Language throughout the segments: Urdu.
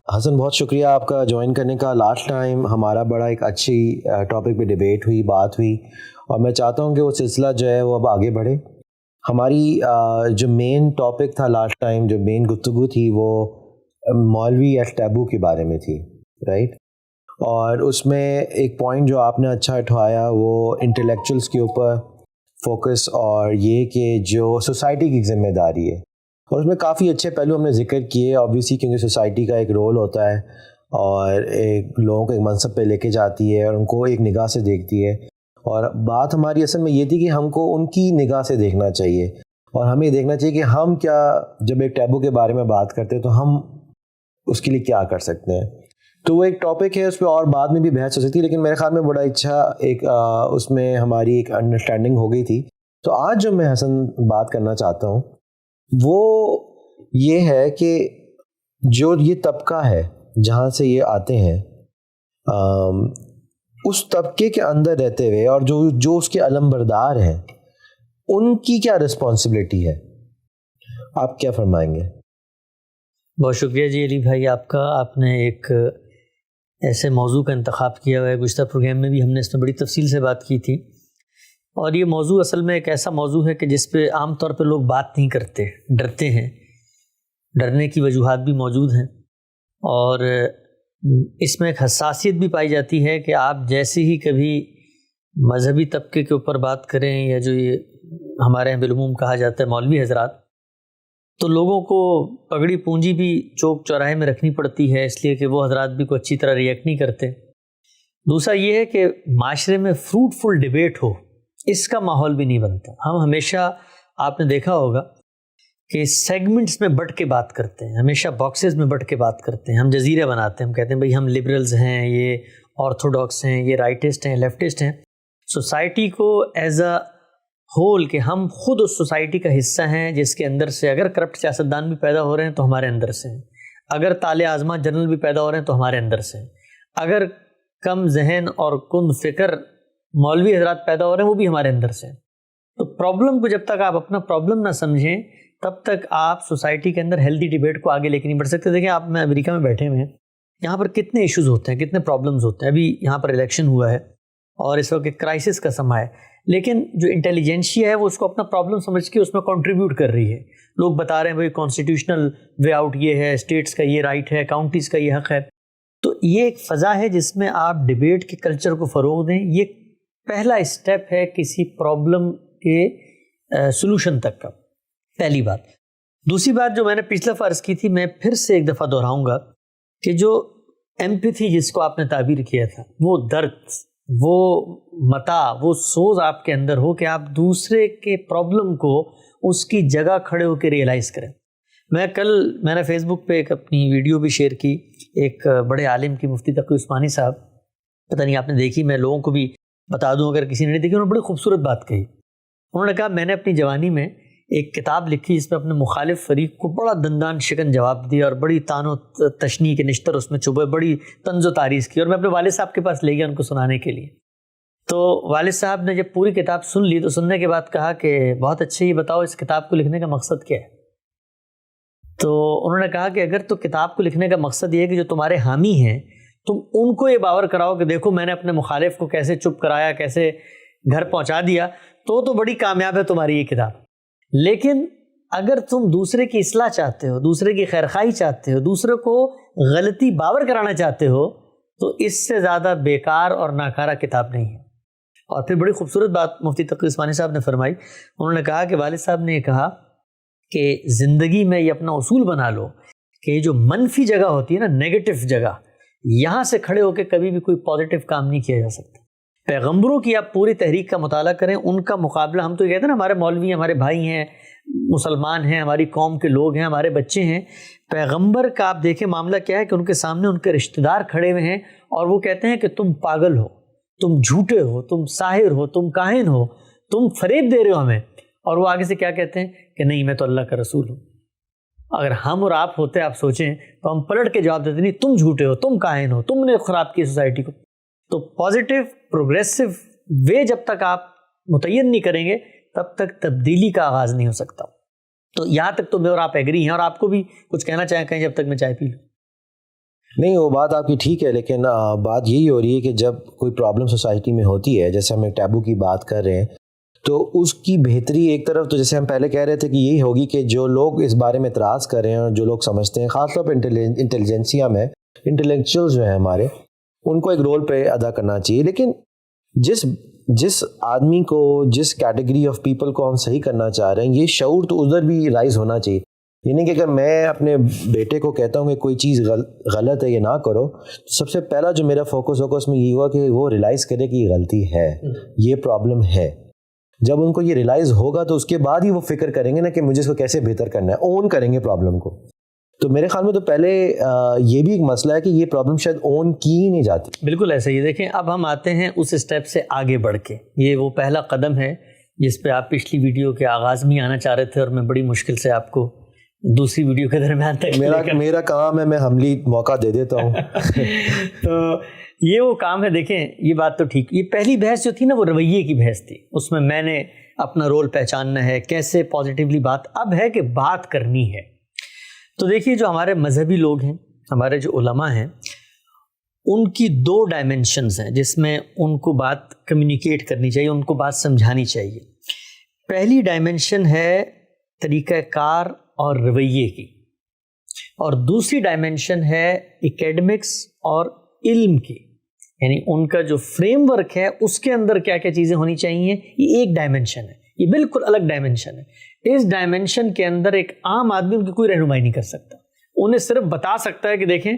حسن بہت شکریہ آپ کا جوائن کرنے کا. لاسٹ ٹائم ہمارا بڑا ایک اچھی ٹاپک پہ ڈیبیٹ ہوئی، بات ہوئی، اور میں چاہتا ہوں کہ وہ سلسلہ جو ہے وہ اب آگے بڑھے. ہماری جو مین ٹاپک تھا لاسٹ ٹائم، جو مین گفتگو تھی، وہ مولوی ایٹ ٹیبو کے بارے میں تھی، رائٹ؟ اور اس میں ایک پوائنٹ جو آپ نے اچھا اٹھایا وہ انٹلیکچوئلس کے اوپر فوکس، اور یہ کہ جو سوسائٹی کی ذمہ داری ہے، اور اس میں کافی اچھے پہلو ہم نے ذکر کیے. آبویسلی کیونکہ سوسائٹی کا ایک رول ہوتا ہے اور ایک لوگوں کو ایک منصب پہ لے کے جاتی ہے اور ان کو ایک نگاہ سے دیکھتی ہے. اور بات ہماری اصل میں یہ تھی کہ ہم کو ان کی نگاہ سے دیکھنا چاہیے، اور ہمیں دیکھنا چاہیے کہ ہم کیا، جب ایک ٹیبو کے بارے میں بات کرتے ہیں تو ہم اس کے لیے کیا کر سکتے ہیں. تو وہ ایک ٹاپک ہے، اس پہ اور بعد میں بھی بحث ہو سکتی ہے، لیکن میرے خیال میں بڑا اچھا ایک اس میں ہماری ایک انڈرسٹینڈنگ ہو گئی تھی. تو آج جو میں حسن بات کرنا چاہتا ہوں وہ یہ ہے کہ جو یہ طبقہ ہے جہاں سے یہ آتے ہیں، اس طبقے کے اندر رہتے ہوئے اور جو اس کے علم بردار ہیں، ان کی کیا رسپانسبلٹی ہے؟ آپ کیا فرمائیں گے؟ بہت شکریہ جی علی بھائی آپ کا. آپ نے ایک ایسے موضوع کا انتخاب کیا ہوا ہے. گزشتہ پروگرام میں بھی ہم نے اس میں بڑی تفصیل سے بات کی تھی، اور یہ موضوع اصل میں ایک ایسا موضوع ہے کہ جس پہ عام طور پہ لوگ بات نہیں کرتے، ڈرتے ہیں. ڈرنے کی وجوہات بھی موجود ہیں، اور اس میں ایک حساسیت بھی پائی جاتی ہے کہ آپ جیسے ہی کبھی مذہبی طبقے کے اوپر بات کریں، یا جو یہ ہمارے یہاں بالعموم کہا جاتا ہے مولوی حضرات، تو لوگوں کو پگڑی پونجی بھی چوک چوراہے میں رکھنی پڑتی ہے، اس لیے کہ وہ حضرات بھی کوئی اچھی طرح ریئیکٹ نہیں کرتے. دوسرا یہ ہے کہ معاشرے میں فروٹفل ڈیبیٹ ہو، اس کا ماحول بھی نہیں بنتا. ہم ہمیشہ، آپ نے دیکھا ہوگا کہ سیگمنٹس میں بٹ کے بات کرتے ہیں، ہمیشہ باکسز میں بٹ کے بات کرتے ہیں. ہم جزیرے بناتے ہیں، ہم کہتے ہیں بھئی ہم لبرلز ہیں، یہ آرتھوڈاکس ہیں، یہ رائٹسٹ ہیں، لیفٹسٹ ہیں. سوسائٹی کو ایز اے ہول کہ ہم خود اس سوسائٹی کا حصہ ہیں، جس کے اندر سے اگر کرپٹ سیاستدان بھی پیدا ہو رہے ہیں تو ہمارے اندر سے ہیں، اگر طالع آزما جنرل بھی پیدا ہو رہے ہیں تو ہمارے اندر سے ہیں، اگر کم ذہن اور کند فکر مولوی حضرات پیدا ہو رہے ہیں وہ بھی ہمارے اندر سے ہیں. تو پرابلم کو جب تک آپ اپنا پرابلم نہ سمجھیں تب تک آپ سوسائٹی کے اندر ہیلدی ڈیبیٹ کو آگے لے کے نہیں بڑھ سکتے. دیکھیں آپ، میں امریکہ میں بیٹھے ہوئے ہیں، یہاں پر کتنے ایشوز ہوتے ہیں، کتنے پرابلمز ہوتے ہیں. ابھی یہاں پر الیکشن ہوا ہے اور اس وقت ایک کرائسس کا سماں ہے، لیکن جو انٹیلیجنشیا ہے وہ اس کو اپنا پرابلم سمجھ کے اس میں کنٹریبیوٹ کر رہی ہے. لوگ بتا رہے ہیں بھئی کانسٹیٹیوشنل وے آؤٹ یہ ہے، اسٹیٹس کا یہ رائٹ ہے، کاؤنٹیز کا یہ حق ہے. تو یہ ایک فضا ہے جس میں آپ ڈیبیٹ کے کلچر کو فروغ دیں. یہ پہلا اسٹیپ ہے کسی پرابلم کے سلوشن تک کا، پہلی بات. دوسری بات جو میں نے پچھلا فرض کی تھی، میں پھر سے ایک دفعہ دہراؤں گا کہ جو ایمپیتھی جس کو آپ نے تعبیر کیا تھا، وہ درد، وہ متاع، وہ سوز آپ کے اندر ہو کہ آپ دوسرے کے پرابلم کو اس کی جگہ کھڑے ہو کے ریئلائز کریں. میں نے فیس بک پہ ایک اپنی ویڈیو بھی شیئر کی، ایک بڑے عالم کی، مفتی تقی عثمانی صاحب، پتہ نہیں آپ نے دیکھی، میں لوگوں کو بھی بتا دوں اگر کسی نے نہیں دیکھی. انہوں نے بڑی خوبصورت بات کہی. انہوں نے کہا میں نے اپنی جوانی میں ایک کتاب لکھی جس میں اپنے مخالف فریق کو بڑا دندان شکن جواب دیا اور بڑی تان و تشنیع کے نشتر اس میں چبھے، بڑی طنز و تاریخ کی، اور میں اپنے والد صاحب کے پاس لے گیا ان کو سنانے کے لیے. تو والد صاحب نے جب پوری کتاب سن لی تو سننے کے بعد کہا کہ بہت اچھے، یہ بتاؤ اس کتاب کو لکھنے کا مقصد کیا ہے؟ تو انہوں نے کہا کہ اگر تو کتاب کو لکھنے کا مقصد یہ ہے کہ جو تمہارے حامی ہیں تم ان کو یہ باور کراؤ کہ دیکھو میں نے اپنے مخالف کو کیسے چپ کرایا، کیسے گھر پہنچا دیا، تو بڑی کامیاب ہے تمہاری یہ کتاب. لیکن اگر تم دوسرے کی اصلاح چاہتے ہو، دوسرے کی خیرخواہی چاہتے ہو، دوسرے کو غلطی باور کرانا چاہتے ہو، تو اس سے زیادہ بیکار اور ناکارہ کتاب نہیں ہے. اور پھر بڑی خوبصورت بات مفتی تقی عثمانی صاحب نے فرمائی. انہوں نے کہا کہ والد صاحب نے یہ کہا کہ زندگی میں یہ اپنا اصول بنا لو کہ یہ جو منفی جگہ ہوتی ہے نا، نیگیٹو جگہ، یہاں سے کھڑے ہو کے کبھی بھی کوئی پازیٹیو کام نہیں کیا جا سکتا. پیغمبروں کی آپ پوری تحریک کا مطالعہ کریں، ان کا مقابلہ، ہم تو یہ کہتے ہیں نا ہمارے مولوی ہمارے بھائی ہیں، مسلمان ہیں، ہماری قوم کے لوگ ہیں، ہمارے بچے ہیں. پیغمبر کا آپ دیکھیں معاملہ کیا ہے کہ ان کے سامنے ان کے رشتہ دار کھڑے ہوئے ہیں اور وہ کہتے ہیں کہ تم پاگل ہو، تم جھوٹے ہو، تم ساحر ہو، تم کاہن ہو، تم فریب دے رہے ہو ہمیں. اور وہ آگے سے کیا کہتے ہیں کہ نہیں میں تو اللہ کا رسول ہوں. اگر ہم اور آپ ہوتے، آپ سوچیں، تو ہم پلٹ کے جواب دیتے نہیں تم جھوٹے ہو، تم کاہن ہو، تم نے خراب کی سوسائٹی کو. تو پازیٹیو پروگریسو وے جب تک آپ متعین نہیں کریں گے تب تک تبدیلی کا آغاز نہیں ہو سکتا. تو یہاں تک تو میں اور آپ ایگری ہیں، اور آپ کو بھی کچھ کہنا چاہیں کہیں جب تک میں چائے پی لوں. نہیں وہ بات آپ کی ٹھیک ہے، لیکن بات یہی ہو رہی ہے کہ جب کوئی پرابلم سوسائٹی میں ہوتی ہے، جیسے ہم ایک ٹیبو کی بات کر رہے ہیں، تو اس کی بہتری ایک طرف تو جیسے ہم پہلے کہہ رہے تھے کہ یہی ہوگی کہ جو لوگ اس بارے میں اعتراض کر رہے ہیں اور جو لوگ سمجھتے ہیں، خاص طور پہ انٹیلیجنسیا میں انٹلیکچوئل جو ہیں ہمارے، ان کو ایک رول پہ ادا کرنا چاہیے. لیکن جس آدمی کو، جس کیٹیگری آف پیپل کو ہم صحیح کرنا چاہ رہے ہیں، یہ شعور تو ادھر بھی رائز ہونا چاہیے. یعنی کہ اگر میں اپنے بیٹے کو کہتا ہوں کہ کوئی چیز غلط ہے یہ نہ کرو، تو سب سے پہلا جو میرا فوکس ہوگا اس میں یہ ہوا کہ وہ ریلائز کرے کہ یہ غلطی ہے، یہ پرابلم ہے. جب ان کو یہ ریلائز ہوگا تو اس کے بعد ہی وہ فکر کریں گے نا کہ مجھے اس کو کیسے بہتر کرنا ہے، اون کریں گے پرابلم کو. تو میرے خیال میں تو پہلے یہ بھی ایک مسئلہ ہے کہ یہ پرابلم شاید اون کی ہی نہیں جاتی. بالکل ایسا ہی. دیکھیں اب ہم آتے ہیں اس اسٹیپ سے آگے بڑھ کے. یہ وہ پہلا قدم ہے جس پہ آپ پچھلی ویڈیو کے آغاز میں آنا چاہ رہے تھے، اور میں بڑی مشکل سے آپ کو دوسری ویڈیو کے درمیان تک میرا کام ہے، میں حملی موقع دے دیتا ہوں. تو یہ وہ کام ہے. دیکھیں یہ بات تو ٹھیک، یہ پہلی بحث جو تھی نا وہ رویے کی بحث تھی. اس میں نے اپنا رول پہچاننا ہے، کیسے پازیٹیولی بات. اب ہے کہ بات کرنی ہے. تو دیکھیے جو ہمارے مذہبی لوگ ہیں، ہمارے جو علماء ہیں، ان کی دو ڈائمنشنز ہیں جس میں ان کو بات کمیونیکیٹ کرنی چاہیے، ان کو بات سمجھانی چاہیے. پہلی ڈائمنشن ہے طریقہ کار اور رویے کی، اور دوسری ڈائمنشن ہے ایکیڈمکس اور علم کی. یعنی ان کا جو فریم ورک ہے اس کے اندر کیا کیا چیزیں ہونی چاہیے. یہ ایک ڈائمنشن ہے، یہ بالکل الگ ڈائمنشن ہے. اس ڈائمنشن کے اندر ایک عام آدمی ان کی کوئی رہنمائی نہیں کر سکتا. انہیں صرف بتا سکتا ہے کہ دیکھیں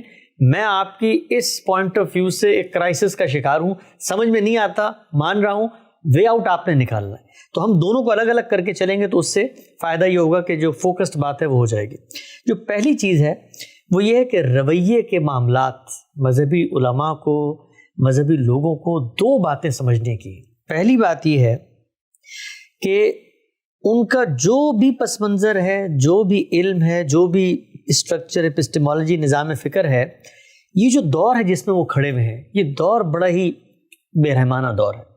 میں آپ کی اس پوائنٹ آف ویو سے ایک کرائسس کا شکار ہوں، سمجھ میں نہیں آتا، مان رہا ہوں، وے آؤٹ آپ نے نکالنا ہے. تو ہم دونوں کو الگ الگ کر کے چلیں گے تو اس سے فائدہ یہ ہوگا کہ جو فوکسڈ بات ہے وہ ہو جائے گی. جو پہلی چیز ہے وہ یہ ہے کہ رویے کے معاملات مذہبی علماء کو، مذہبی لوگوں کو دو باتیں سمجھنے کی. پہلی بات یہ ہے کہ ان کا جو بھی پس منظر ہے، جو بھی علم ہے، جو بھی اسٹرکچر، ایپسٹیمالوجی، نظام فکر ہے، یہ جو دور ہے جس میں وہ کھڑے ہوئے ہیں، یہ دور بڑا ہی بے رحمانہ دور ہے،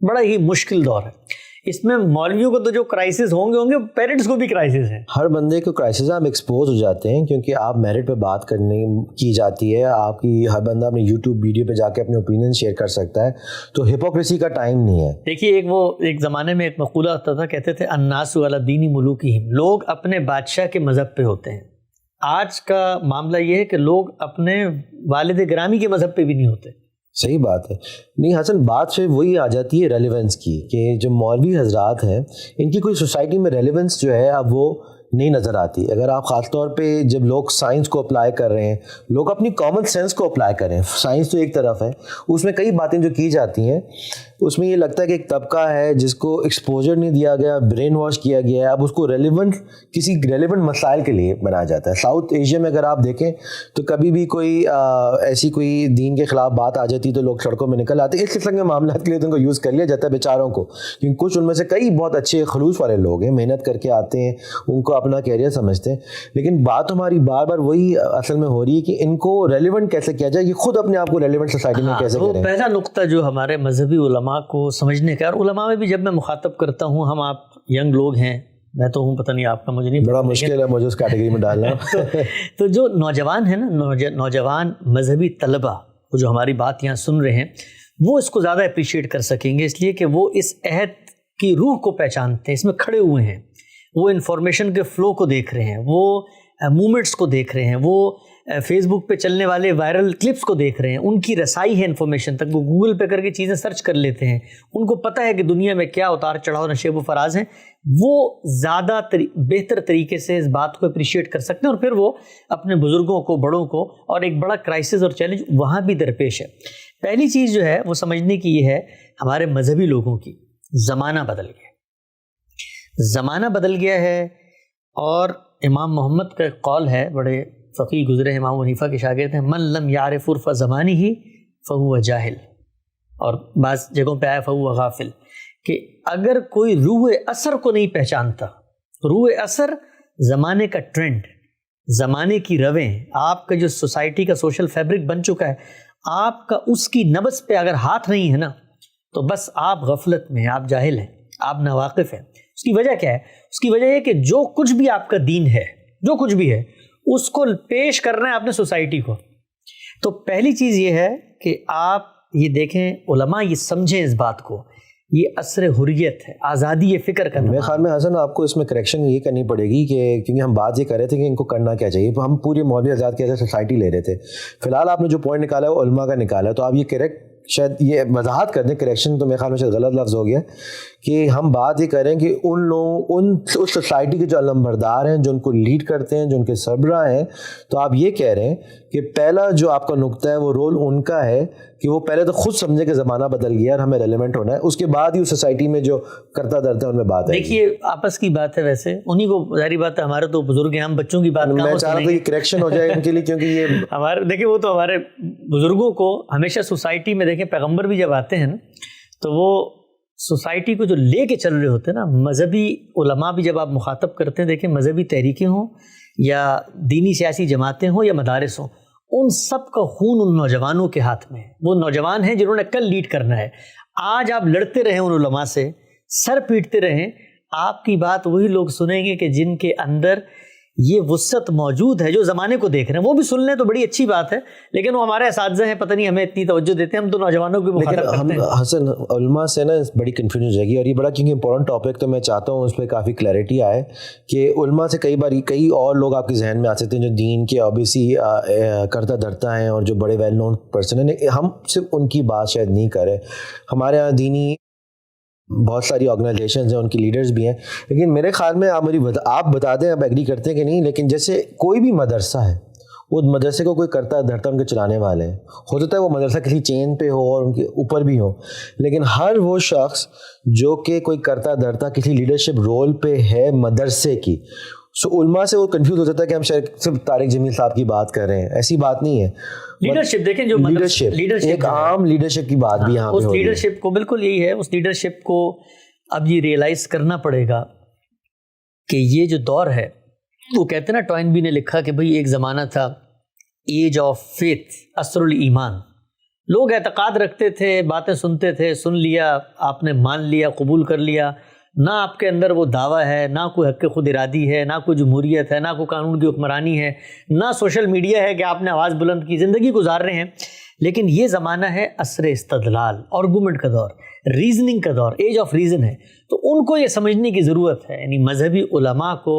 بڑا ہی مشکل دور ہے. اس میں مولویوں کو تو جو کرائسس ہوں گے پیرنٹس کو بھی کرائسس ہیں. ہر بندے کو کرائسس آپ ایکسپوز ہو جاتے ہیں، کیونکہ آپ میرٹ پہ بات کرنے کی جاتی ہے، آپ کی ہر بندہ اپنے یوٹیوب ویڈیو پہ جا کے اپنے اوپینین شیئر کر سکتا ہے. تو ہپوکریسی کا ٹائم نہیں ہے. دیکھیے ایک زمانے میں ایک مقولہ ہوتا تھا، کہتے تھے الناس علی دین ملوکہم، لوگ اپنے بادشاہ کے مذہب پہ ہوتے ہیں. آج کا معاملہ یہ ہے کہ لوگ اپنے والد گرامی کے مذہب پہ بھی نہیں ہوتے. صحیح بات ہے. نہیں حسن، بات سے وہی آ جاتی ہے ریلیونس کی، کہ جو مولوی حضرات ہیں ان کی کوئی سوسائٹی میں ریلیونس جو ہے اب وہ نہیں نظر آتی. اگر آپ خاص طور پہ جب لوگ سائنس کو اپلائی کر رہے ہیں، لوگ اپنی کامن سینس کو اپلائی کر رہے ہیں. سائنس تو ایک طرف ہے، اس میں کئی باتیں جو کی جاتی ہیں، اس میں یہ لگتا ہے کہ ایک طبقہ ہے جس کو ایکسپوجر نہیں دیا گیا، برین واش کیا گیا ہے، اب اس کو کسی ریلیونٹ مسائل کے لیے بنایا جاتا ہے. ساؤتھ ایشیا میں اگر آپ دیکھیں تو کبھی بھی کوئی ایسی کوئی دین کے خلاف بات آ جاتی تو لوگ سڑکوں میں نکل آتے. اس قسم کے معاملات کے لیے تو ان کو یوز کر لیا جاتا ہے بیچاروں کو، کیونکہ کچھ ان میں سے کئی بہت اچھے خلوص والے لوگ ہیں، محنت کر کے آتے ہیں، ان کو اپنا کیریئر سمجھتے ہیں. لیکن بات ہماری بار بار وہی اصل میں ہو رہی ہے کہ ان کو ریلیونٹ کیسے کیا جائے، یہ خود اپنے آپ کو ریلیونٹ سوسائٹی میں کیسے کریں. پہلا نقطہ جو ہمارے مذہبی علماء کو سمجھنے کا، اور علماء میں بھی جب میں مخاطب کرتا ہوں، ہم آپ ینگ لوگ ہیں، میں تو ہوں، پتہ نہیں آپ کا مجھے نہیں، بڑا مشکل ہے مجھے اس کیٹیگری میں ڈالنا. تو جو نوجوان ہیں نا، نوجوان مذہبی طلبہ، وہ جو ہماری بات یہاں سن رہے ہیں، وہ اس کو زیادہ اپریشیٹ کر سکیں گے، اس لیے کہ وہ اس عہد کی روح کو پہچانتے ہیں، اس میں کھڑے ہوئے ہیں، وہ انفارمیشن کے فلو کو دیکھ رہے ہیں، وہ موومنٹس کو دیکھ رہے ہیں، وہ فیس بک پہ چلنے والے وائرل کلپس کو دیکھ رہے ہیں، ان کی رسائی ہے انفارمیشن تک، وہ گوگل پہ کر کے چیزیں سرچ کر لیتے ہیں، ان کو پتہ ہے کہ دنیا میں کیا اتار چڑھاؤ، نشیب و فراز ہیں. وہ زیادہ بہتر طریقے سے اس بات کو اپریشیٹ کر سکتے ہیں، اور پھر وہ اپنے بزرگوں کو، بڑوں کو، اور ایک بڑا کرائسس اور چیلنج وہاں بھی درپیش ہے. پہلی چیز جو ہے وہ سمجھنے کی یہ ہے، ہمارے مذہبی لوگوں کی زمانہ بدل گیا، زمانہ بدل گیا ہے. اور امام محمد کا ایک قول ہے، بڑے فقیہ گزرے امام حنیفہ کے شاگرد ہیں، من لم یعرف عرف زمانہ فہو جاہل، اور بعض جگہوں پہ آیا فہو غافل، کہ اگر کوئی روح اثر کو نہیں پہچانتا، روح اثر زمانے کا ٹرینڈ، زمانے کی رویں، آپ کا جو سوسائٹی کا سوشل فیبرک بن چکا ہے، آپ کا اس کی نبض پہ اگر ہاتھ نہیں ہے نا، تو بس آپ غفلت میں ہیں، آپ جاہل ہیں، آپ ناواقف ہیں. اس کی وجہ کیا ہے؟ اس کی وجہ یہ کہ جو کچھ بھی آپ کا دین ہے، جو کچھ بھی ہے، اس کو پیش کرنا ہے آپ نے سوسائٹی کو. تو پہلی چیز یہ ہے کہ آپ یہ دیکھیں، علماء یہ سمجھیں اس بات کو، یہ عصر حریت ہے، آزادی فکر کا. میرے خیال میں حسن آپ کو اس میں کریکشن یہ کرنی پڑے گی کہ کیونکہ ہم بات یہ کر رہے تھے کہ ان کو کرنا کیا چاہیے، ہم پورے مولوی آزاد کے ایسے سوسائٹی لے رہے تھے. فی الحال آپ نے جو پوائنٹ نکالا ہے وہ علماء کا نکالا ہے، تو آپ یہ کریکٹ شاید یہ وضاحت کر دیں، کریکشن تو میرے خیال میں شاید غلط لفظ ہو گیا، کہ ہم بات یہ کریں کہ ان لوگوں اس سوسائٹی کے جو علمبردار ہیں، جو ان کو لیڈ کرتے ہیں، جو ان کے سربراہ ہیں، تو آپ یہ کہہ رہے ہیں کہ پہلا جو آپ کا نقطہ ہے وہ رول ان کا ہے کہ وہ پہلے تو خود سمجھے کہ زمانہ بدل گیا اور ہمیں ریلیونٹ ہونا ہے، اس کے بعد ہی اس سوسائٹی میں جو کرتا درتا ہے ان میں بات ہے. دیکھیے آپس کی بات ہے، ویسے انہیں کو ظاہری بات ہے، ہمارے تو بزرگ ہیں، ہم بچوں کی بات میں چاہ رہا تھا یہ کریکشن ہو جائے ان کے لیے، کیونکہ یہ ہمارے دیکھیں وہ تو ہمارے بزرگوں کو ہمیشہ سوسائٹی میں دیکھیں پیغمبر بھی جب آتے ہیں نا تو وہ سوسائٹی کو جو لے کے چل رہے ہوتے ہیں نا، مذہبی علماء بھی جب آپ مخاطب کرتے ہیں، دیکھیں مذہبی تحریکیں ہوں یا دینی سیاسی جماعتیں ہوں یا مدارس ہوں، ان سب کا خون ان نوجوانوں کے ہاتھ میں ہے. وہ نوجوان ہیں جنہوں نے کل لیڈ کرنا ہے. آج آپ لڑتے رہیں ان علماء سے، سر پیٹتے رہیں، آپ کی بات وہی لوگ سنیں گے کہ جن کے اندر یہ وسعت موجود ہے، جو زمانے کو دیکھ رہے ہیں. وہ بھی سن لیں تو بڑی اچھی بات ہے، لیکن وہ ہمارے اساتذہ ہیں، پتہ نہیں ہمیں اتنی توجہ دیتے ہیں، ہم تو نوجوانوں کو مخاطب کرتے ہیں. حسن علماء سے نا بڑی کنفیوژن ہو جائے گی، اور یہ بڑا کیونکہ امپورٹنٹ ٹاپک، تو میں چاہتا ہوں اس پہ کافی کلیئرٹی آئے کہ علماء سے کئی اور لوگ آپ کے ذہن میں آ سکتے ہیں جو دین کے اوبیسی کرتا دھرتا ہیں اور جو بڑے ویل نون پرسن ہیں. ہم صرف ان کی بات شاید نہیں کریں، ہمارے یہاں دینی بہت ساری آرگنائزیشنز ہیں، ان کی لیڈرز بھی ہیں، لیکن میرے خیال میں آپ بتا دیں آپ ایگری کرتے ہیں کہ نہیں، لیکن جیسے کوئی بھی مدرسہ ہے، وہ مدرسے کو کوئی کرتا دھرتا ان کے چلانے والے ہیں، ہو سکتا ہے وہ مدرسہ کسی چین پہ ہو اور ان کے اوپر بھی ہو، لیکن ہر وہ شخص جو کہ کوئی کرتا دھرتا کسی لیڈرشپ رول پہ ہے مدرسے کی، علماء سے وہ کنفیوز ہو جاتا ہے کہ ہم شاید صرف طارق جمیل صاحب کی بات کر رہے ہیں. ایسی بات نہیں ہے. لیڈرشپ دیکھیں، جو لیڈرشپ ایک عام لیڈرشپ کی بات بھی یہاں پہ اس لیڈرشپ کو بالکل یہی ہے، اس لیڈرشپ کو اب یہ ریئلائز کرنا پڑے گا کہ یہ جو دور ہے، وہ کہتے ہیں نا، ٹوائن بی نے لکھا کہ بھئی ایک زمانہ تھا ایج آف فیتھ، عصر الایمان. لوگ اعتقاد رکھتے تھے، باتیں سنتے تھے، سن لیا، آپ نے مان لیا، قبول کر لیا، نہ آپ کے اندر وہ دعویٰ ہے، نہ کوئی حق خود ارادی ہے، نہ کوئی جمہوریت ہے، نہ کوئی قانون کی حکمرانی ہے، نہ سوشل میڈیا ہے کہ آپ نے آواز بلند کی، زندگی گزار رہے ہیں. لیکن یہ زمانہ ہے عصر استدلال، آرگومنٹ کا دور، ریزننگ کا دور، ایج آف ریزن ہے. تو ان کو یہ سمجھنے کی ضرورت ہے، یعنی مذہبی علماء کو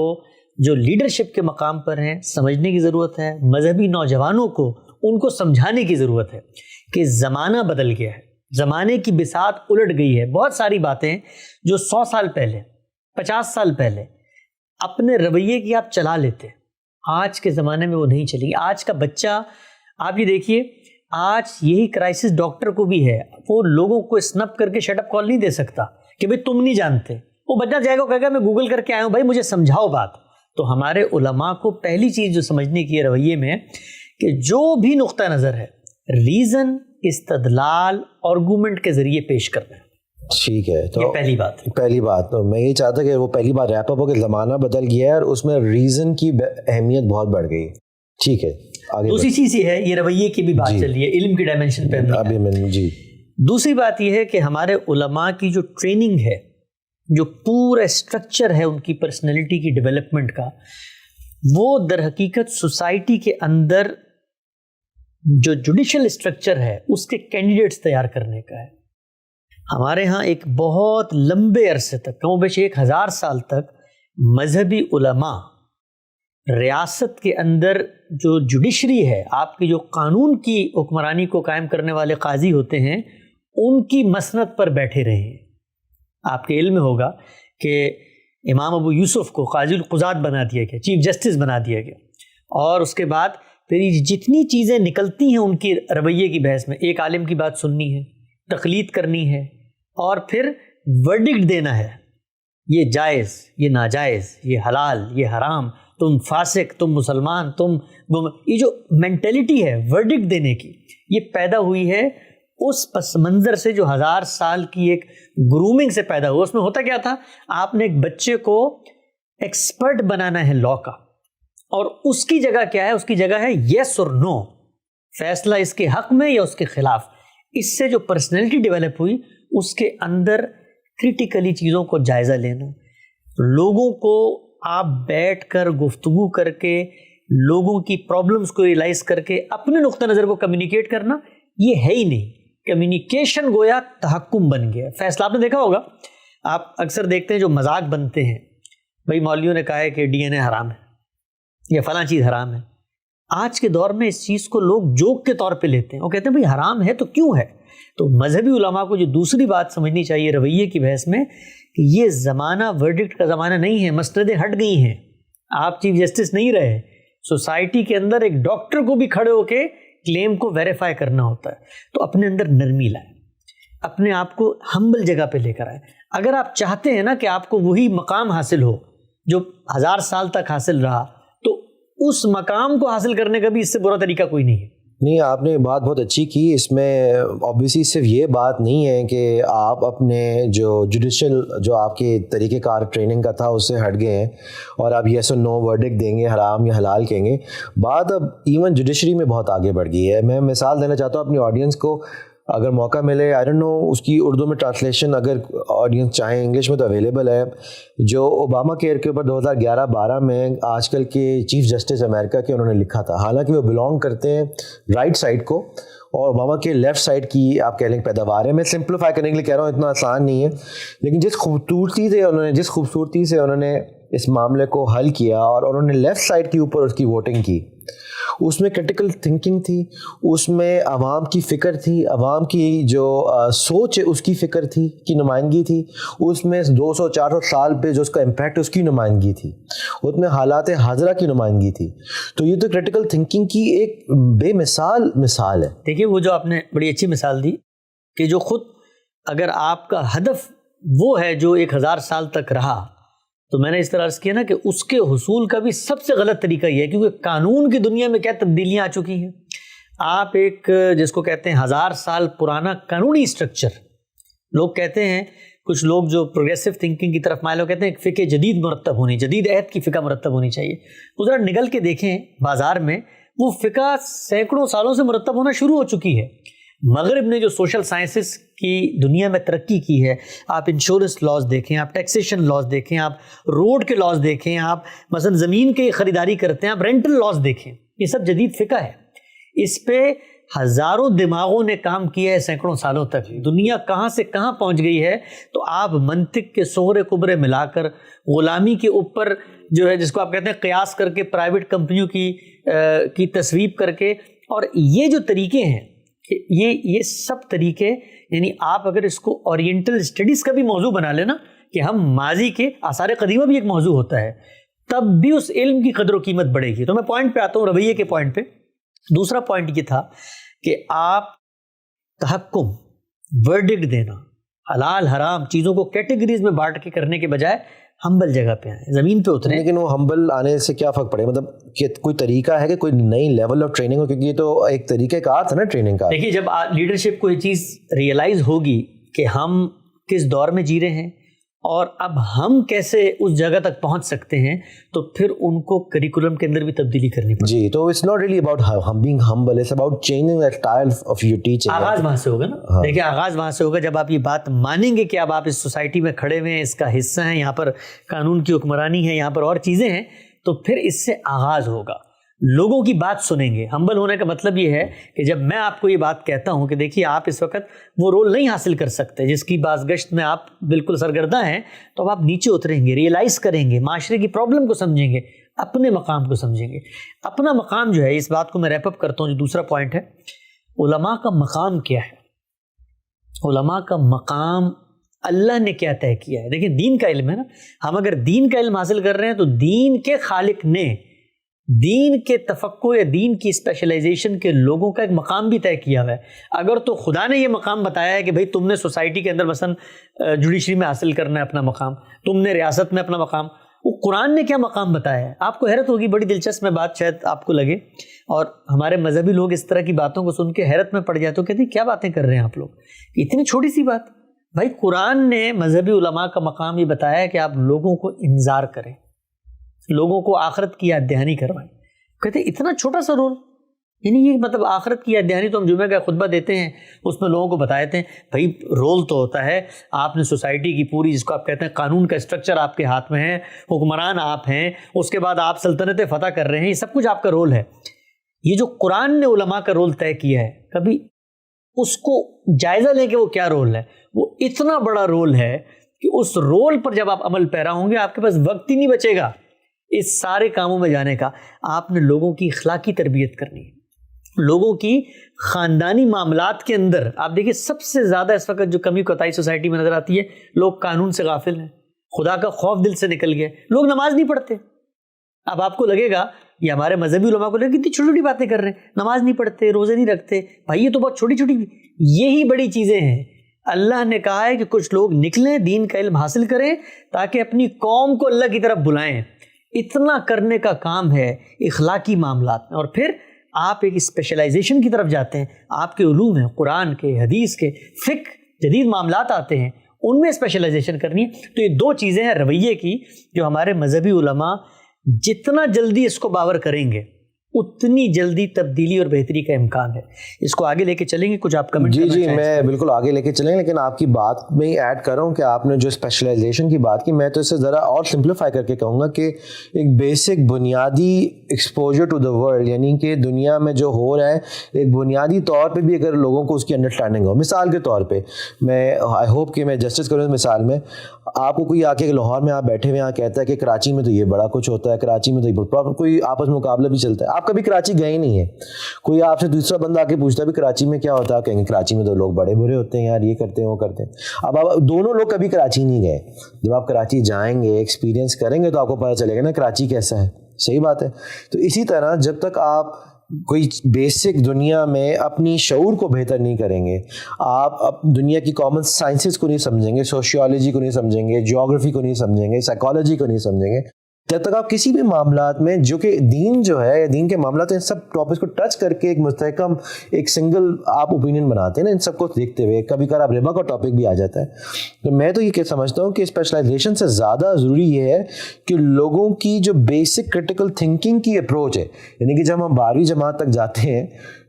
جو لیڈرشپ کے مقام پر ہیں سمجھنے کی ضرورت ہے، مذہبی نوجوانوں کو ان کو سمجھانے کی ضرورت ہے کہ زمانہ بدل گیا ہے، زمانے کی بساط الٹ گئی ہے. بہت ساری باتیں جو 100 سال پہلے، 50 سال پہلے اپنے رویے کی آپ چلا لیتے، آج کے زمانے میں وہ نہیں چلیں گی. آج کا بچہ آپ یہ دیکھیے، آج یہی کرائسس ڈاکٹر کو بھی ہے، وہ لوگوں کو اسنپ کر کے شٹ اپ کال نہیں دے سکتا کہ بھئی تم نہیں جانتے. وہ بچہ جائے گا کہے گا میں گوگل کر کے آیا ہوں، بھائی مجھے سمجھاؤ بات. تو ہمارے علماء کو پہلی چیز جو سمجھنے کی رویے میں کہ جو بھی نقطہ نظر ہے ریزن، استدلال، آرگومنٹ کے ذریعے پیش کرنا ہے. ٹھیک ہے، تو یہ پہلی بات تو میں یہ چاہتا کہ وہ پہلی بات ریپ اپ ہو کہ زمانہ بدل گیا ہے اور اس میں ریزن کی اہمیت بہت بڑھ گئی. ٹھیک ہے، دوسری چیز یہ ہے، یہ رویے کی بھی بات چل رہی ہے، علم کی ڈائمنشن پہ. جی دوسری بات یہ ہے کہ ہمارے علماء کی جو ٹریننگ ہے، جو پورا اسٹرکچر ہے ان کی پرسنالٹی کی ڈیولپمنٹ کا، وہ در حقیقت سوسائٹی کے اندر جو جوڈیشل اسٹرکچر ہے اس کے کینڈیڈیٹس تیار کرنے کا ہے. ہمارے ہاں ایک بہت لمبے عرصے تک، کم و بیش 1000 سال تک، مذہبی علماء ریاست کے اندر جو جوڈیشری ہے، آپ کی جو قانون کی حکمرانی کو قائم کرنے والے قاضی ہوتے ہیں، ان کی مسند پر بیٹھے رہے ہیں. آپ کے علم میں ہوگا کہ امام ابو یوسف کو قاضی القضات بنا دیا گیا، چیف جسٹس بنا دیا گیا، اور اس کے بعد پھر جتنی چیزیں نکلتی ہیں ان کی رویے کی بحث میں، ایک عالم کی بات سننی ہے، تقلید کرنی ہے، اور پھر ورڈکٹ دینا ہے، یہ جائز، یہ ناجائز، یہ حلال، یہ حرام، تم فاسق، تم مسلمان، یہ جو مینٹلٹی ہے ورڈکٹ دینے کی، یہ پیدا ہوئی ہے اس پس منظر سے جو 1000 سال کی ایک گرومنگ سے پیدا ہوا. اس میں ہوتا کیا تھا، آپ نے ایک بچے کو ایکسپرٹ بنانا ہے لا کا، اور اس کی جگہ کیا ہے، اس کی جگہ ہے یس اور نو، فیصلہ اس کے حق میں یا اس کے خلاف. اس سے جو پرسنالٹی ڈیولپ ہوئی، اس کے اندر کریٹیکلی چیزوں کو جائزہ لینا، لوگوں کو آپ بیٹھ کر گفتگو کر کے لوگوں کی پرابلمز کو ریئلائز کر کے اپنے نقطہ نظر کو کمیونیکیٹ کرنا، یہ ہے ہی نہیں. کمیونیکیشن گویا تحکم بن گیا. فیصلہ آپ نے دیکھا ہوگا، آپ اکثر دیکھتے ہیں جو مذاق بنتے ہیں، بھائی مولویوں نے کہا ہے کہ ڈی این اے حرام ہے یا فلاں چیز حرام ہے. آج کے دور میں اس چیز کو لوگ جوک کے طور پہ لیتے ہیں، وہ کہتے ہیں بھئی حرام ہے تو کیوں ہے. تو مذہبی علماء کو جو دوسری بات سمجھنی چاہیے رویے کی بحث میں، کہ یہ زمانہ ورڈکٹ کا زمانہ نہیں ہے، مستندیں ہٹ گئی ہیں. آپ چیف جسٹس نہیں رہے. سوسائٹی کے اندر ایک ڈاکٹر کو بھی کھڑے ہو کے کلیم کو ویریفائی کرنا ہوتا ہے. تو اپنے اندر نرمی لائیں، اپنے آپ کو ہمبل جگہ پہ لے کر آئیں. اگر آپ چاہتے ہیں نا کہ آپ کو وہی مقام حاصل ہو جو 1000 سال تک حاصل رہا، تو اس مقام کو حاصل کرنے کا بھی اس سے برا طریقہ کوئی نہیں ہے. نہیں، آپ نے بات بہت اچھی کی. اس میں اوبیسلی صرف یہ بات نہیں ہے کہ آپ اپنے جو جوڈیشل جو آپ کے طریقہ کار ٹریننگ کا تھا اس سے ہٹ گئے ہیں اور آپ یس اور نو ورڈکٹ دیں گے، حرام یا حلال کہیں گے. بات اب ایون جوڈیشری میں بہت آگے بڑھ گئی ہے. میں مثال دینا چاہتا ہوں اپنی آڈینس کو، اگر موقع ملے، آئی ڈونٹ نو اس کی اردو میں ٹرانسلیشن اگر آڈینس چاہیں، انگلش میں تو اویلیبل ہے، جو اوباما کیئر کے اوپر 2011-12 میں آج کل کے چیف جسٹس امریکہ کے انہوں نے لکھا تھا. حالانکہ وہ بلانگ کرتے ہیں رائٹ سائڈ کو اور اوباما کے لیفٹ سائڈ کی آپ کہہ لیں پیداوار ہے. میں سمپلیفائی کرنے کے لیے کہہ رہا ہوں، اتنا آسان نہیں ہے، لیکن جس خوبصورتی سے انہوں نے اس معاملے کو حل کیا اور انہوں نے لیفٹ سائڈ کے اوپر اس کی ووٹنگ کی، اس میں کرٹیکل تھنکنگ تھی، اس میں عوام کی فکر تھی، عوام کی جو سوچ ہے اس کی فکر تھی، کی نمائندگی تھی، اس میں 200-400 سال پہ جو اس کا امپیکٹ اس کی نمائندگی تھی، اس میں حالات حاضرہ کی نمائندگی تھی. تو یہ تو کرٹیکل تھنکنگ کی ایک بے مثال ہے. دیکھیے وہ جو آپ نے بڑی اچھی مثال دی کہ جو خود اگر آپ کا ہدف وہ ہے جو 1000 سال تک رہا، تو میں نے اس طرح عرض کیا نا کہ اس کے حصول کا بھی سب سے غلط طریقہ یہ ہے، کیونکہ قانون کی دنیا میں کیا تبدیلیاں آ چکی ہیں. آپ ایک جس کو کہتے ہیں 1000 سال پرانا قانونی اسٹرکچر، لوگ کہتے ہیں، کچھ لوگ جو پروگریسو تھنکنگ کی طرف مائل ہو کہتے ہیں ایک فقہ جدید مرتب ہونی، جدید عہد کی فقہ مرتب ہونی چاہیے. وہ ذرا نگل کے دیکھیں بازار میں، وہ فقہ سینکڑوں سالوں سے مرتب ہونا شروع ہو چکی ہے. مغرب نے جو سوشل سائنسز کی دنیا میں ترقی کی ہے، آپ انشورنس لاز دیکھیں، آپ ٹیکسیشن لاز دیکھیں، آپ روڈ کے لاز دیکھیں، آپ مثلا زمین کی خریداری کرتے ہیں، آپ رینٹل لاز دیکھیں، یہ سب جدید فقہ ہے. اس پہ ہزاروں دماغوں نے کام کیا ہے سینکڑوں سالوں تک. دنیا کہاں سے کہاں پہنچ گئی ہے. تو آپ منطق کے صغرے کبرے ملا کر غلامی کے اوپر جو ہے جس کو آپ کہتے ہیں قیاس کر کے پرائیویٹ کمپنیوں کی تصویب کر کے، اور یہ جو طریقے ہیں یہ سب طریقے، یعنی آپ اگر اس کو اورینٹل اسٹڈیز کا بھی موضوع بنا لینا کہ ہم ماضی کے آثار قدیمہ بھی ایک موضوع ہوتا ہے، تب بھی اس علم کی قدر و قیمت بڑھے گی. تو میں پوائنٹ پہ آتا ہوں، رویے کے پوائنٹ پہ. دوسرا پوائنٹ یہ تھا کہ آپ تحکم، ورڈکٹ دینا، حلال حرام چیزوں کو کیٹیگریز میں بانٹ کے کرنے کے بجائے ہمبل جگہ پہ آئیں، زمین پہ اتریں. لیکن وہ ہمبل آنے سے کیا فرق پڑے، مطلب کہ کوئی طریقہ ہے کہ کوئی نئی لیول آف ٹریننگ ہو، کیونکہ یہ تو ایک طریقہ کار تھا نا ٹریننگ کا. دیکھیے جب لیڈرشپ کو یہ چیز ریئلائز ہوگی کہ ہم کس دور میں جی رہے ہیں اور اب ہم کیسے اس جگہ تک پہنچ سکتے ہیں، تو پھر ان کو کریکولم کے اندر بھی تبدیلی کرنی پڑے. جی، تو it's not really about being humble, it's about changing the style of your teaching. آغاز وہاں سے ہوگا نا. دیکھیں آغاز وہاں سے ہوگا جب آپ یہ بات مانیں گے کہ اب آپ اس سوسائٹی میں کھڑے ہوئے ہیں، اس کا حصہ ہیں، یہاں پر قانون کی حکمرانی ہے، یہاں پر اور چیزیں ہیں، تو پھر اس سے آغاز ہوگا. لوگوں کی بات سنیں گے. ہمبل ہونے کا مطلب یہ ہے کہ جب میں آپ کو یہ بات کہتا ہوں کہ دیکھیے آپ اس وقت وہ رول نہیں حاصل کر سکتے جس کی بازگشت میں آپ بالکل سرگرداں ہیں، تو اب آپ نیچے اتریں گے، ریئلائز کریں گے، معاشرے کی پرابلم کو سمجھیں گے، اپنے مقام کو سمجھیں گے. اپنا مقام جو ہے، اس بات کو میں ریپ اپ کرتا ہوں، جو دوسرا پوائنٹ ہے، علماء کا مقام کیا ہے. علماء کا مقام اللہ نے کیا طے کیا ہے. دیکھیں دین کا علم ہے نا، ہم اگر دین کا علم حاصل کر رہے ہیں تو دین کے خالق نے دین کے تفقع یا دین کی اسپیشلائزیشن کے لوگوں کا ایک مقام بھی طے کیا ہوا ہے. اگر تو خدا نے یہ مقام بتایا ہے کہ بھئی تم نے سوسائٹی کے اندر مثلا جوڈیشری میں حاصل کرنا ہے اپنا مقام، تم نے ریاست میں اپنا مقام، وہ قرآن نے کیا مقام بتایا ہے. آپ کو حیرت ہوگی، بڑی دلچسپ میں بات شاید آپ کو لگے، اور ہمارے مذہبی لوگ اس طرح کی باتوں کو سن کے حیرت میں پڑ جاتے ہیں، کہتے ہیں کیا باتیں کر رہے ہیں آپ لوگ، اتنی چھوٹی سی بات. بھائی قرآن نے مذہبی علماء کا مقام یہ بتایا ہے کہ آپ لوگوں کو انذار کریں، لوگوں کو آخرت کی یاد دہانی کروائیں. کہتے ہیں اتنا چھوٹا سا رول. یعنی یہ مطلب آخرت کی یاد دہانی تو ہم جمعہ کا خطبہ دیتے ہیں، اس میں لوگوں کو بتاتے ہیں بھائی رول تو ہوتا ہے، آپ نے سوسائٹی کی پوری جس کو آپ کہتے ہیں قانون کا اسٹرکچر آپ کے ہاتھ میں ہے، حکمران آپ ہیں، اس کے بعد آپ سلطنت فتح کر رہے ہیں، یہ سب کچھ آپ کا رول ہے. یہ جو قرآن نے علماء کا رول طے کیا ہے، کبھی اس کو جائزہ لیں کہ وہ کیا رول ہے. وہ اتنا بڑا رول ہے کہ اس رول پر جب آپ عمل پیرا ہوں گے آپ کے پاس وقت ہی نہیں بچے گا اس سارے کاموں میں جانے کا. آپ نے لوگوں کی اخلاقی تربیت کرنی ہے، لوگوں کی خاندانی معاملات کے اندر. آپ دیکھیں سب سے زیادہ اس وقت جو کمی کوتاہی سوسائٹی میں نظر آتی ہے، لوگ قانون سے غافل ہیں، خدا کا خوف دل سے نکل گیا، لوگ نماز نہیں پڑھتے. اب آپ کو لگے گا یہ ہمارے مذہبی علماء کو لگے کہ اتنی چھوٹی چھوٹی باتیں کر رہے ہیں، نماز نہیں پڑھتے، روزے نہیں رکھتے. بھائی یہ تو بہت چھوٹی چھوٹی، یہی بڑی چیزیں ہیں. اللہ نے کہا ہے کہ کچھ لوگ نکلیں، دین کا علم حاصل کریں تاکہ اپنی قوم کو اللہ کی طرف بلائیں. اتنا کرنے کا کام ہے اخلاقی معاملات میں. اور پھر آپ ایک اسپیشلائزیشن کی طرف جاتے ہیں، آپ کے علوم ہیں، قرآن کے، حدیث کے، فقہ، جدید معاملات آتے ہیں، ان میں اسپیشلائزیشن کرنی ہے. تو یہ دو چیزیں ہیں رویے کی جو ہمارے مذہبی علماء جتنا جلدی اس کو باور کریں گے اتنی جلدی تبدیلی اور بہتری کا امکان ہے. اس کو آگے لے کے چلیں گے، کچھ آپ کمنٹ کرنا چاہیں؟ جی میں بالکل آگے لے کے چلیں، لیکن آپ کی بات میں ہی ایڈ کر رہا ہوں کہ آپ نے جو اسپیشلائزیشن کی بات کی، میں تو اسے ذرا اور سمپلیفائی کر کے کہوں گا کہ ایک بیسک بنیادی ایکسپوجر ٹو دا ورلڈ، یعنی کہ دنیا میں جو ہو رہا ہے ایک بنیادی طور پہ بھی اگر لوگوں کو اس کی انڈرسٹینڈنگ ہو. مثال کے طور پہ میں آئی ہوپ کہ میں جسٹس کروں. مثال میں آپ کو کوئی آ کے لاہور میں آپ بیٹھے ہوئے یہاں کہتا ہے کہ کراچی میں تو یہ بڑا کچھ ہوتا ہے، کراچی میں تو یہ کوئی آپس میں مقابلہ بھی چلتا ہے. آپ کبھی کراچی گئے ہی نہیں ہے. کوئی آپ سے دوسرا بندہ آ کے پوچھتا ہے بھی کراچی میں کیا ہوتا ہے، کہیں گے کراچی میں تو لوگ بڑے برے ہوتے ہیں یار، یہ کرتے ہیں وہ کرتے ہیں. اب آپ دونوں لوگ کبھی کراچی نہیں گئے. جب آپ کراچی جائیں گے، ایکسپیرینس کریں گے تو آپ کو پتہ چلے گا نا کراچی کیسا ہے. صحیح بات ہے. تو اسی طرح جب تک آپ کوئی بیسک دنیا میں اپنی شعور کو بہتر نہیں کریں گے، آپ دنیا کی کامن سائنسز کو نہیں سمجھیں گے، سوشیولوجی کو نہیں سمجھیں گے، جیوگرافی کو نہیں سمجھیں گے، سائیکالوجی کو نہیں سمجھیں گے، جب تک آپ کسی بھی معاملات میں جو کہ دین جو ہے، دین کے معاملات ان سب ٹاپکس کو ٹچ کر کے ایک مستحکم ایک سنگل آپ اوپینین بناتے ہیں نا، ان سب کو دیکھتے ہوئے کبھی کبھار ربا کا ٹاپک بھی آ جاتا ہے. تو میں تو یہ سمجھتا ہوں کہ اسپیشلائزیشن سے زیادہ ضروری یہ ہے کہ لوگوں کی جو بیسک کرٹیکل تھنکنگ کی اپروچ ہے، یعنی کہ جب ہم 12ویں جماعت تک جاتے ہیں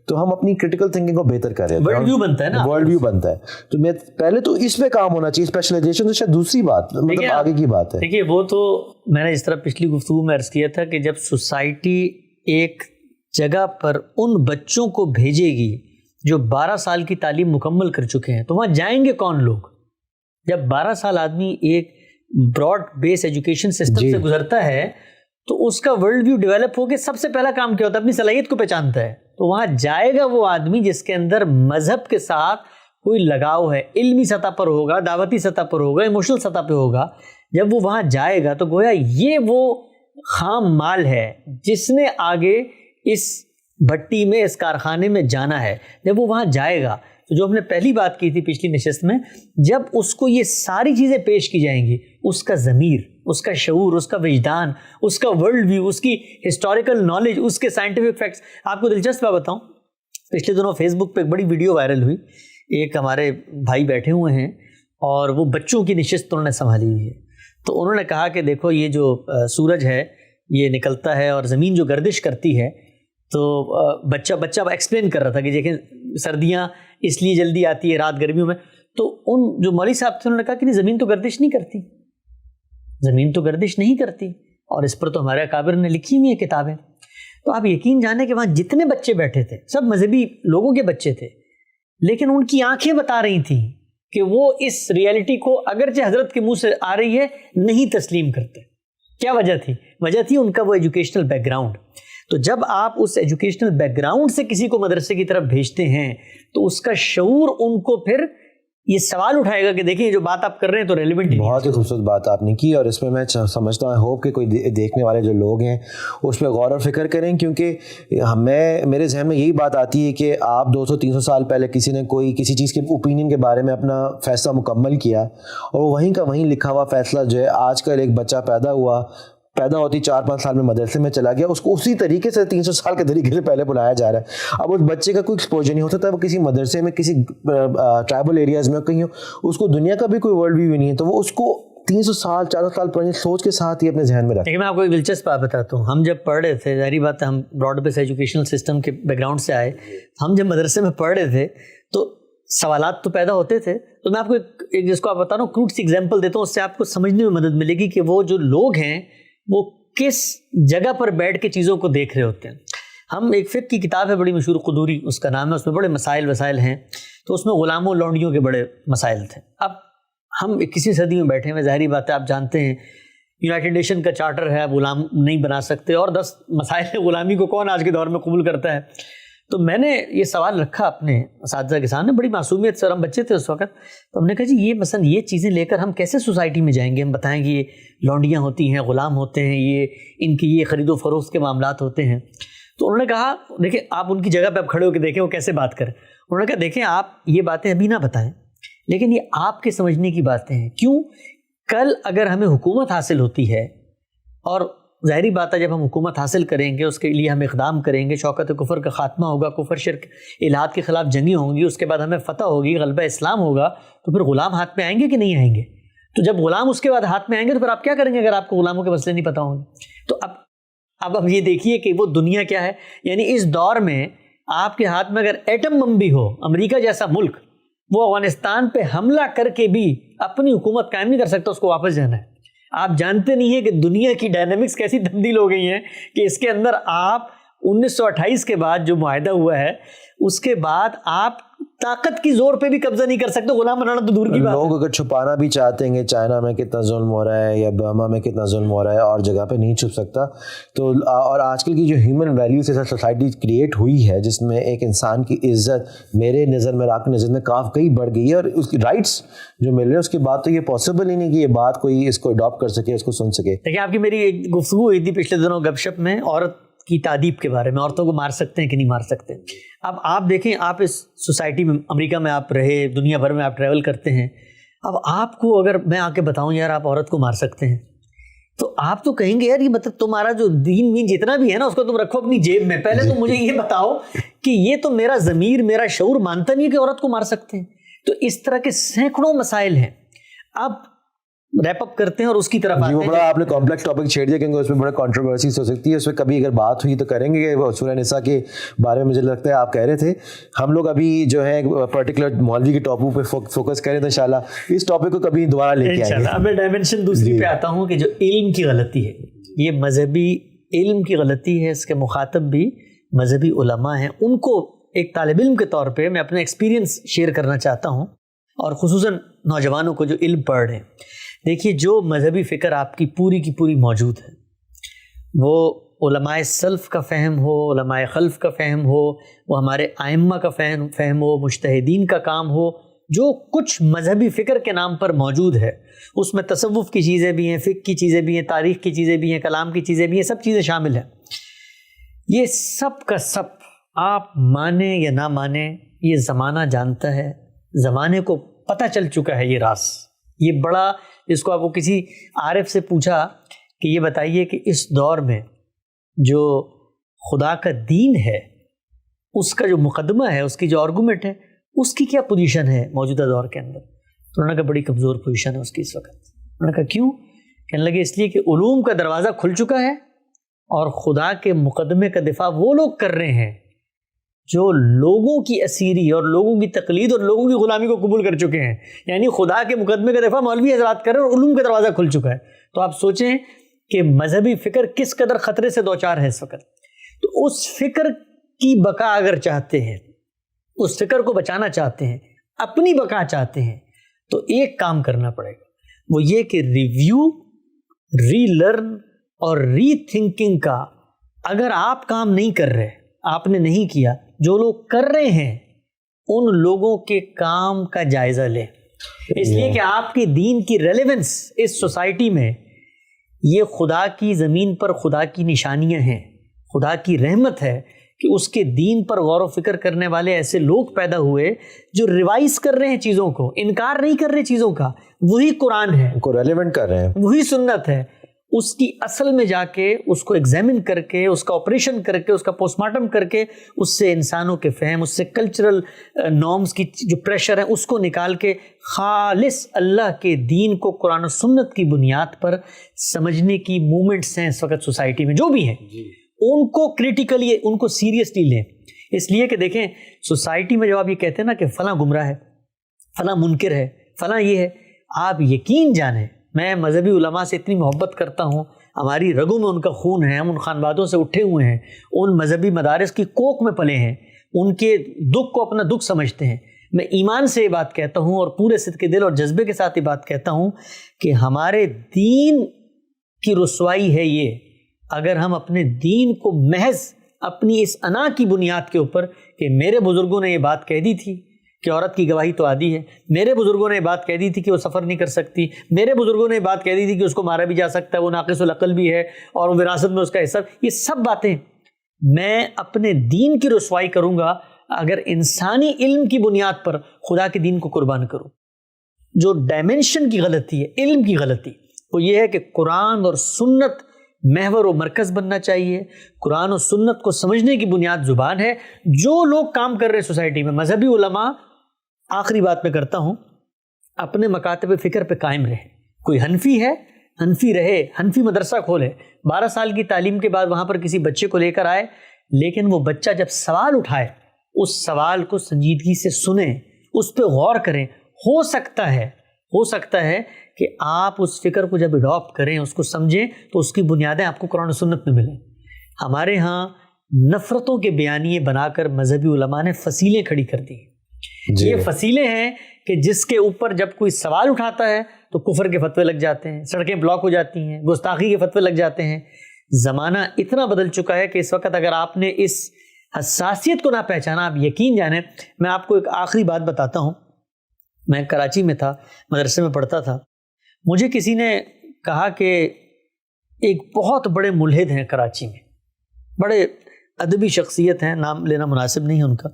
تو ہم اپنی کرٹیکل تھنکنگ کو بہتر کر رہے ہیں، ورلڈ ویو بنتا ہے نا، ورلڈ ویو بنتا ہے. تو میں پہلے تو اس پہ کام ہونا چاہیے. اسپیشلائزیشن تو شاید دوسری بات، مطلب آگے کی بات ہے. دیکھیے وہ تو میں نے اس طرح پچھلی گفتگو میں عرض کیا تھا کہ جب سوسائٹی ایک جگہ پر ان بچوں کو بھیجے گی جو 12 سال کی تعلیم مکمل کر چکے ہیں، تو وہاں جائیں گے کون لوگ؟ جب 12 سال آدمی ایک براڈ بیس ایجوکیشن سسٹم سے گزرتا ہے تو اس کا ورلڈ ویو ڈیولپ ہو کے سب سے پہلا کام کیا ہوتا ہے؟ اپنی صلاحیت کو پہچانتا ہے. تو وہاں جائے گا وہ آدمی جس کے اندر مذہب کے ساتھ کوئی لگاؤ ہے، علمی سطح پر ہوگا، دعوتی سطح پر ہوگا، ایموشنل سطح پہ ہوگا. جب وہ وہاں جائے گا تو گویا یہ وہ خام مال ہے جس نے آگے اس بھٹی میں، اس کارخانے میں جانا ہے. جب وہ وہاں جائے گا تو جو ہم نے پہلی بات کی تھی پچھلی نشست میں، جب اس کو یہ ساری چیزیں پیش کی جائیں گی، اس کا ضمیر، اس کا شعور، اس کا وجدان، اس کا ورلڈ ویو، اس کی ہسٹوریکل نالج، اس کے سائنٹیفک فیکٹس. آپ کو دلچسپ بات بتاؤں، پچھلے دنوں فیس بک پہ ایک بڑی ویڈیو وائرل ہوئی. ایک ہمارے بھائی بیٹھے ہوئے ہیں اور وہ بچوں کی نشست انہوں نے سنبھالی ہوئی ہے. تو انہوں نے کہا کہ دیکھو یہ جو سورج ہے یہ نکلتا ہے اور زمین جو گردش کرتی ہے، تو بچہ ایکسپلین کر رہا تھا کہ دیکھیں سردیاں اس لیے جلدی آتی ہے رات گرمیوں میں. تو ان جو مولوی صاحب تھے انہوں نے کہا کہ نہیں، زمین تو گردش نہیں کرتی، زمین تو گردش نہیں کرتی، اور اس پر تو ہمارے اکابر نے لکھی ہوئی ہیں کتابیں. تو آپ یقین جانیں کہ وہاں جتنے بچے بیٹھے تھے سب مذہبی لوگوں کے بچے تھے، لیکن ان کی آنکھیں بتا رہی تھیں کہ وہ اس ریئلٹی کو اگرچہ حضرت کے منہ سے آ رہی ہے نہیں تسلیم کرتے. کیا وجہ تھی؟ وجہ تھی ان کا وہ ایجوکیشنل بیک گراؤنڈ. تو جب آپ اس ایجوکیشنل بیک گراؤنڈ سے کسی کو مدرسے کی طرف بھیجتے ہیں تو اس کا شعور ان کو پھر یہ سوال اٹھائے گا کہ دیکھیں جو بات آپ کر رہے ہیں تو ریلیونٹ ہے. بہت ہی خوبصورت بات آپ نے کی، اور اس میں سمجھتا ہوں ہوپ کہ کوئی دیکھنے والے جو لوگ ہیں اس پہ غور و فکر کریں، کیونکہ میرے ذہن میں یہی بات آتی ہے کہ آپ 200-300 سال پہلے کسی نے کوئی کسی چیز کے اوپینین کے بارے میں اپنا فیصلہ مکمل کیا، اور وہیں کا وہیں لکھا ہوا فیصلہ جو ہے آج کل ایک بچہ پیدا ہوتی 4-5 سال میں مدرسے میں چلا گیا، اس کو اسی طریقے سے 300 سال کے طریقے سے پہلے بلایا جا رہا ہے. اب اس بچے کا کوئی ایکسپوجر نہیں ہوتا تھا، وہ کسی مدرسے میں کسی ٹرائبل ایریاز میں کہیں اس کو دنیا کا بھی کوئی ورلڈ ویو نہیں ہے، تو وہ اس کو 300 سال 400 سال پرانی سوچ کے ساتھ ہی اپنے ذہن میں رکھیں. لیکن میں آپ کو ایک دلچسپ بات بتاتا ہوں. ہم جب پڑھ رہے تھے, ظاہری بات ہے ہم براڈ بیس ایجوکیشنل سسٹم کے بیک گراؤنڈ سے آئے, ہم جب مدرسے میں پڑھ رہے تھے تو سوالات تو پیدا ہوتے تھے. تو میں آپ کو ایک جس کو آپ بتا رہا ہوں کروٹ سی ایگزامپل دیتا ہوں, اس سے آپ کو سمجھنے میں مدد ملے گی کہ وہ جو لوگ ہیں وہ کس جگہ پر بیٹھ کے چیزوں کو دیکھ رہے ہوتے ہیں. ہم ایک فقہ کی کتاب ہے بڑی مشہور, قدوری اس کا نام ہے, اس میں بڑے مسائل وسائل ہیں. تو اس میں غلاموں لونڈیوں کے بڑے مسائل تھے. اب ہم کسی صدی میں بیٹھے ہیں, ظاہری بات ہے آپ جانتے ہیں یونائٹڈ نیشن کا چارٹر ہے, غلام نہیں بنا سکتے, اور 10 مسائل غلامی کو کون آج کے دور میں قبول کرتا ہے. تو میں نے یہ سوال رکھا اپنے اساتذہ کے سامنے, بڑی معصومیت سے, ہم بچے تھے اس وقت. تو ہم نے کہا جی یہ مثلا یہ چیزیں لے کر ہم کیسے سوسائٹی میں جائیں گے, ہم بتائیں کہ یہ لونڈیاں ہوتی ہیں, غلام ہوتے ہیں, یہ ان کی یہ خرید و فروخت کے معاملات ہوتے ہیں. تو انہوں نے کہا دیکھیں آپ ان کی جگہ پہ آپ کھڑے ہو کے دیکھیں وہ کیسے بات کریں. انہوں نے کہا دیکھیں آپ یہ باتیں ابھی نہ بتائیں, لیکن یہ آپ کے سمجھنے کی باتیں ہیں. کیوں؟ کل اگر ہمیں حکومت حاصل ہوتی ہے, اور ظاہری بات ہے جب ہم حکومت حاصل کریں گے اس کے لیے ہم اقدام کریں گے, شوکت کفر کا خاتمہ ہوگا, کفر شرک الہات کے خلاف جنگیں ہوں گی, اس کے بعد ہمیں فتح ہوگی, غلبہ اسلام ہوگا, تو پھر غلام ہاتھ میں آئیں گے کہ نہیں آئیں گے؟ تو جب غلام اس کے بعد ہاتھ میں آئیں گے تو پھر آپ کیا کریں گے اگر آپ کو غلاموں کے مسئلے نہیں پتہ ہوں گے؟ تو اب یہ دیکھیے کہ وہ دنیا کیا ہے. یعنی اس دور میں آپ کے ہاتھ میں اگر ایٹم بم بھی ہو, امریکہ جیسا ملک وہ افغانستان پہ حملہ کر کے بھی اپنی حکومت قائم نہیں کر سکتا, اس کو واپس جانا ہے. آپ جانتے نہیں ہیں کہ دنیا کی ڈائنامکس کیسی تبدیل ہو گئی ہیں کہ اس کے اندر آپ 1928 کے بعد جو معاہدہ ہوا ہے اس کے بعد آپ طاقت کی زور پہ بھی قبضہ نہیں کر سکتے, غلام بنانا تو دور کی بات ہے. لوگ اگر چھپانا بھی چاہتے ہیں کہ چائنا میں کتنا ظلم ہو رہا ہے یا برما میں کتنا ظلم ہو رہا ہے, اور جگہ پہ نہیں چھپ سکتا. تو اور آج کل کی جو ہیومن ویلیوز سے سوسائٹی کریٹ ہوئی ہے جس میں ایک انسان کی عزت میرے نظر میں, آپ کی نظر میں کئی بڑھ گئی ہے, اور اس کی رائٹس جو مل رہے ہیں اس کی بات تو یہ پاسبل ہی نہیں کہ یہ بات کوئی اس کو اڈاپٹ کر سکے, اس کو سن سکے. دیکھیں آپ کی میری ایک گفتگو ہوئی تھی پچھلے دنوں گپ شپ میں عورت کی تعدیب کے بارے میں, عورتوں کو مار سکتے ہیں کہ نہیں مار سکتے. اب آپ دیکھیں آپ اس سوسائٹی میں, امریکہ میں آپ رہے, دنیا بھر میں آپ ٹریول کرتے ہیں, اب آپ کو اگر میں آ کے بتاؤں یار آپ عورت کو مار سکتے ہیں تو آپ تو کہیں گے یار یہ مطلب تمہارا جو دین وین جتنا بھی ہے نا اس کو تم رکھو اپنی جیب میں. پہلے تو مجھے یہ بتاؤ کہ یہ تو میرا ضمیر میرا شعور مانتا نہیں ہے کہ عورت کو مار سکتے ہیں. تو اس طرح کے سینکڑوں مسائل ہیں. اب ریپ اپ کرتے ہیں اور اس کی طرف آتے ہیں. وہ بڑا آپ نے کمپلیکس ٹاپک چھیڑ دیا کیونکہ اس میں بڑا کنٹروورسیز ہو سکتی ہے, اس میں کبھی اگر بات ہوئی تو کریں گے. سورہ نساء کے بارے میں مجھے لگتا ہے آپ کہہ رہے تھے, ہم لوگ ابھی جو ہے پرٹیکولر مولوی کے ٹاپک پہ فوکس کریں تو انشاءاللہ اس ٹاپک کو کبھی دوبارہ لے کے آئیں گے. اب میں ڈائمنشن دوسری پہ آتا ہوں کہ جو علم کی غلطی ہے, یہ مذہبی علم کی غلطی ہے, اس کے مخاطب بھی مذہبی علماء ہیں. ان کو ایک طالب علم کے طور پہ میں اپنا ایکسپیرینس شیئر کرنا چاہتا ہوں, اور خصوصاً نوجوانوں کو جو علم پڑھ رہے ہیں. دیکھیے جو مذہبی فکر آپ کی پوری موجود ہے, وہ علماء سلف کا فہم ہو, علماء خلف کا فہم ہو, وہ ہمارے ائمہ کا فہم ہو, مجتہدین کا کام ہو, جو کچھ مذہبی فکر کے نام پر موجود ہے اس میں تصوف کی چیزیں بھی ہیں, فقہ کی چیزیں بھی ہیں, تاریخ کی چیزیں بھی ہیں, کلام کی چیزیں بھی ہیں, سب چیزیں شامل ہیں. یہ سب کا سب آپ مانیں یا نہ مانیں یہ زمانہ جانتا ہے, زمانے کو پتہ چل چکا ہے یہ راز. یہ بڑا, جس کو آپ کو کسی عارف سے پوچھا کہ یہ بتائیے کہ اس دور میں جو خدا کا دین ہے اس کا جو مقدمہ ہے, اس کی جو آرگومنٹ ہے, اس کی کیا پوزیشن ہے موجودہ دور کے اندر؟ تو انہوں نے کہا بڑی کمزور پوزیشن ہے اس کی اس وقت. انہوں نے کہا کیوں؟ کہنے لگے اس لیے کہ علوم کا دروازہ کھل چکا ہے اور خدا کے مقدمے کا دفاع وہ لوگ کر رہے ہیں جو لوگوں کی اسیری اور لوگوں کی تقلید اور لوگوں کی غلامی کو قبول کر چکے ہیں. یعنی خدا کے مقدمے کا دفاع مولوی حضرات کر رہے ہیں اور علوم کا دروازہ کھل چکا ہے. تو آپ سوچیں کہ مذہبی فکر کس قدر خطرے سے دوچار ہے اس وقت. تو اس فکر کی بقا اگر چاہتے ہیں, اس فکر کو بچانا چاہتے ہیں, اپنی بقا چاہتے ہیں, تو ایک کام کرنا پڑے گا, وہ یہ کہ ریویو, ری لرن اور ری تھنکنگ کا اگر آپ کام نہیں کر رہے, آپ نے نہیں کیا, جو لوگ کر رہے ہیں ان لوگوں کے کام کا جائزہ لیں. اس لیے کہ آپ کے دین کی ریلیونس اس سوسائٹی میں, یہ خدا کی زمین پر خدا کی نشانیاں ہیں, خدا کی رحمت ہے کہ اس کے دین پر غور و فکر کرنے والے ایسے لوگ پیدا ہوئے جو ریوائز کر رہے ہیں چیزوں کو, انکار نہیں کر رہے چیزوں کا. وہی قرآن ہے, کو ریلیونٹ کر رہے ہیں, وہی سنت ہے, اس کی اصل میں جا کے اس کو ایگزامن کر کے اس کا آپریشن کر کے اس کا پوسٹ مارٹم کر کے اس سے انسانوں کے فہم، اس سے کلچرل نارمز کی جو پریشر ہے اس کو نکال کے خالص اللہ کے دین کو قرآن و سنت کی بنیاد پر سمجھنے کی موومنٹس ہیں اس وقت سوسائٹی میں جو بھی ہیں، ان کو کریٹیکلی، ان کو سیریسلی لیں. اس لیے کہ دیکھیں سوسائٹی میں جب آپ یہ کہتے ہیں نا کہ فلاں گمراہ ہے، فلاں منکر ہے، فلاں یہ ہے، آپ یقین جانیں میں مذہبی علماء سے اتنی محبت کرتا ہوں، ہماری رگوں میں ان کا خون ہے، ہم ان خانوادوں سے اٹھے ہوئے ہیں، ان مذہبی مدارس کی کوکھ میں پلے ہیں، ان کے دکھ کو اپنا دکھ سمجھتے ہیں. میں ایمان سے یہ بات کہتا ہوں اور پورے صدق دل اور جذبے کے ساتھ یہ بات کہتا ہوں کہ ہمارے دین کی رسوائی ہے یہ اگر ہم اپنے دین کو محض اپنی اس انا کی بنیاد کے اوپر کہ میرے بزرگوں نے یہ بات کہہ دی تھی کہ عورت کی گواہی تو عادی ہے، میرے بزرگوں نے یہ بات کہہ دی تھی کہ وہ سفر نہیں کر سکتی، میرے بزرگوں نے یہ بات کہہ دی تھی کہ اس کو مارا بھی جا سکتا ہے، وہ ناقص العقل بھی ہے اور وراثت میں اس کا حصہ، یہ سب باتیں میں اپنے دین کی رسوائی کروں گا اگر انسانی علم کی بنیاد پر خدا کے دین کو قربان کروں. جو ڈائمنشن کی غلطی ہے، علم کی غلطی، وہ یہ ہے کہ قرآن اور سنت محور و مرکز بننا چاہیے. قرآن و سنت کو سمجھنے کی بنیاد زبان ہے. جو لوگ کام کر رہے ہیں سوسائٹی میں، مذہبی علماء، آخری بات میں کرتا ہوں، اپنے مکاتب فکر پہ قائم رہے. کوئی حنفی ہے، حنفی رہے، حنفی مدرسہ کھولے، 12 سال کی تعلیم کے بعد وہاں پر کسی بچے کو لے کر آئے، لیکن وہ بچہ جب سوال اٹھائے اس سوال کو سنجیدگی سے سنیں، اس پہ غور کریں. ہو سکتا ہے کہ آپ اس فکر کو جب اڈاپٹ کریں، اس کو سمجھیں، تو اس کی بنیادیں آپ کو قرآن و سنت میں ملیں. ہمارے ہاں نفرتوں کے بیانیے بنا کر مذہبی علماء نے فصیلیں کھڑی کر دی. یہ فصیلیں ہیں کہ جس کے اوپر جب کوئی سوال اٹھاتا ہے تو کفر کے فتوے لگ جاتے ہیں، سڑکیں بلاک ہو جاتی ہیں، گستاخی کے فتوے لگ جاتے ہیں. زمانہ اتنا بدل چکا ہے کہ اس وقت اگر آپ نے اس حساسیت کو نہ پہچانا، آپ یقین جانیں. میں آپ کو ایک آخری بات بتاتا ہوں. میں کراچی میں تھا، مدرسے میں پڑھتا تھا. مجھے کسی نے کہا کہ ایک بہت بڑے ملحد ہیں کراچی میں، بڑے ادبی شخصیت ہیں، نام لینا مناسب نہیں ہے ان کا،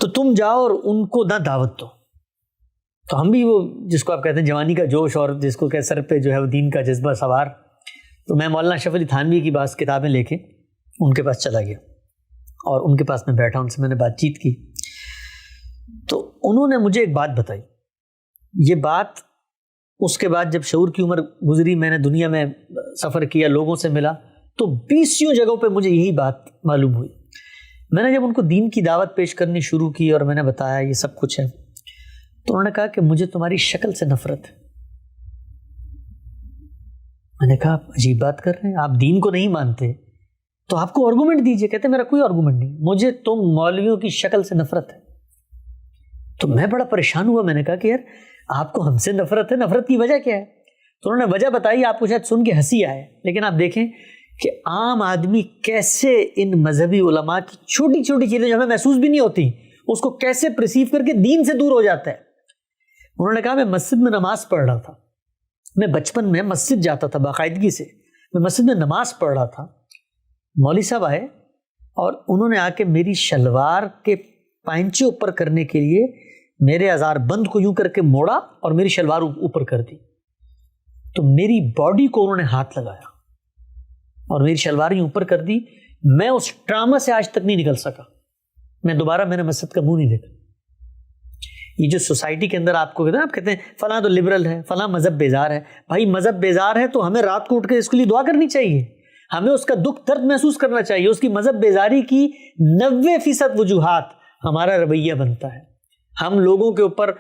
تو تم جاؤ اور ان کو نہ دعوت دو. تو ہم بھی وہ جس کو آپ کہتے ہیں جوانی کا جوش اور جس کو کہ سر پہ جو ہے وہ دین کا جذبہ سوار، تو میں مولانا اشرف علی تھانوی کی بعض کتابیں لے کے ان کے پاس چلا گیا اور ان کے پاس میں بیٹھا، ان سے میں نے بات چیت کی. تو انہوں نے مجھے ایک بات بتائی. یہ بات اس کے بعد جب شعور کی عمر گزری، میں نے دنیا میں سفر کیا، لوگوں سے ملا، تو 20 جگہوں پہ مجھے یہی بات معلوم ہوئی. میں نے جب ان کو دین کی دعوت پیش کرنی شروع کی اور میں نے بتایا یہ سب کچھ ہے، تو انہوں نے کہا کہ مجھے تمہاری شکل سے نفرت ہے. میں نے کہا آپ عجیب بات کر رہے ہیں، آپ دین کو نہیں مانتے تو آپ کو آرگومنٹ دیجئے. کہتے میرا کوئی آرگومنٹ نہیں، مجھے تم مولویوں کی شکل سے نفرت ہے. تو میں بڑا پریشان ہوا. میں نے کہا کہ یار آپ کو ہم سے نفرت ہے، نفرت کی وجہ کیا ہے؟ تو انہوں نے وجہ بتائی، آپ کو شاید سن کے ہنسی آئے، لیکن آپ دیکھیں کہ عام آدمی کیسے ان مذہبی علماء کی چھوٹی چھوٹی چیزیں جو ہمیں محسوس بھی نہیں ہوتی اس کو کیسے پرسیو کر کے دین سے دور ہو جاتا ہے. انہوں نے کہا میں مسجد میں نماز پڑھ رہا تھا، میں بچپن میں مسجد جاتا تھا باقاعدگی سے، میں مسجد میں نماز پڑھ رہا تھا. مولوی صاحب آئے اور انہوں نے آ کے میری شلوار کے پائنچے اوپر کرنے کے لیے میرے ازار بند کو یوں کر کے موڑا اور میری شلوار اوپر کر دی. تو میری باڈی کو انہوں نے ہاتھ لگایا اور میری شلوار یوں اوپر کر دی. میں اس ٹراما سے آج تک نہیں نکل سکا. میں دوبارہ میں نے مسجد کا منہ نہیں دیکھا. یہ جو سوسائٹی کے اندر آپ کو کہتے ہیں، آپ کہتے ہیں فلاں تو لبرل ہے، فلاں مذہب بیزار ہے. بھائی مذہب بیزار ہے تو ہمیں رات کو اٹھ کے اس کے لیے دعا کرنی چاہیے، ہمیں اس کا دکھ درد محسوس کرنا چاہیے. اس کی مذہب بیزاری کی 90% وجوہات ہمارا رویہ بنتا ہے. ہم لوگوں کے اوپر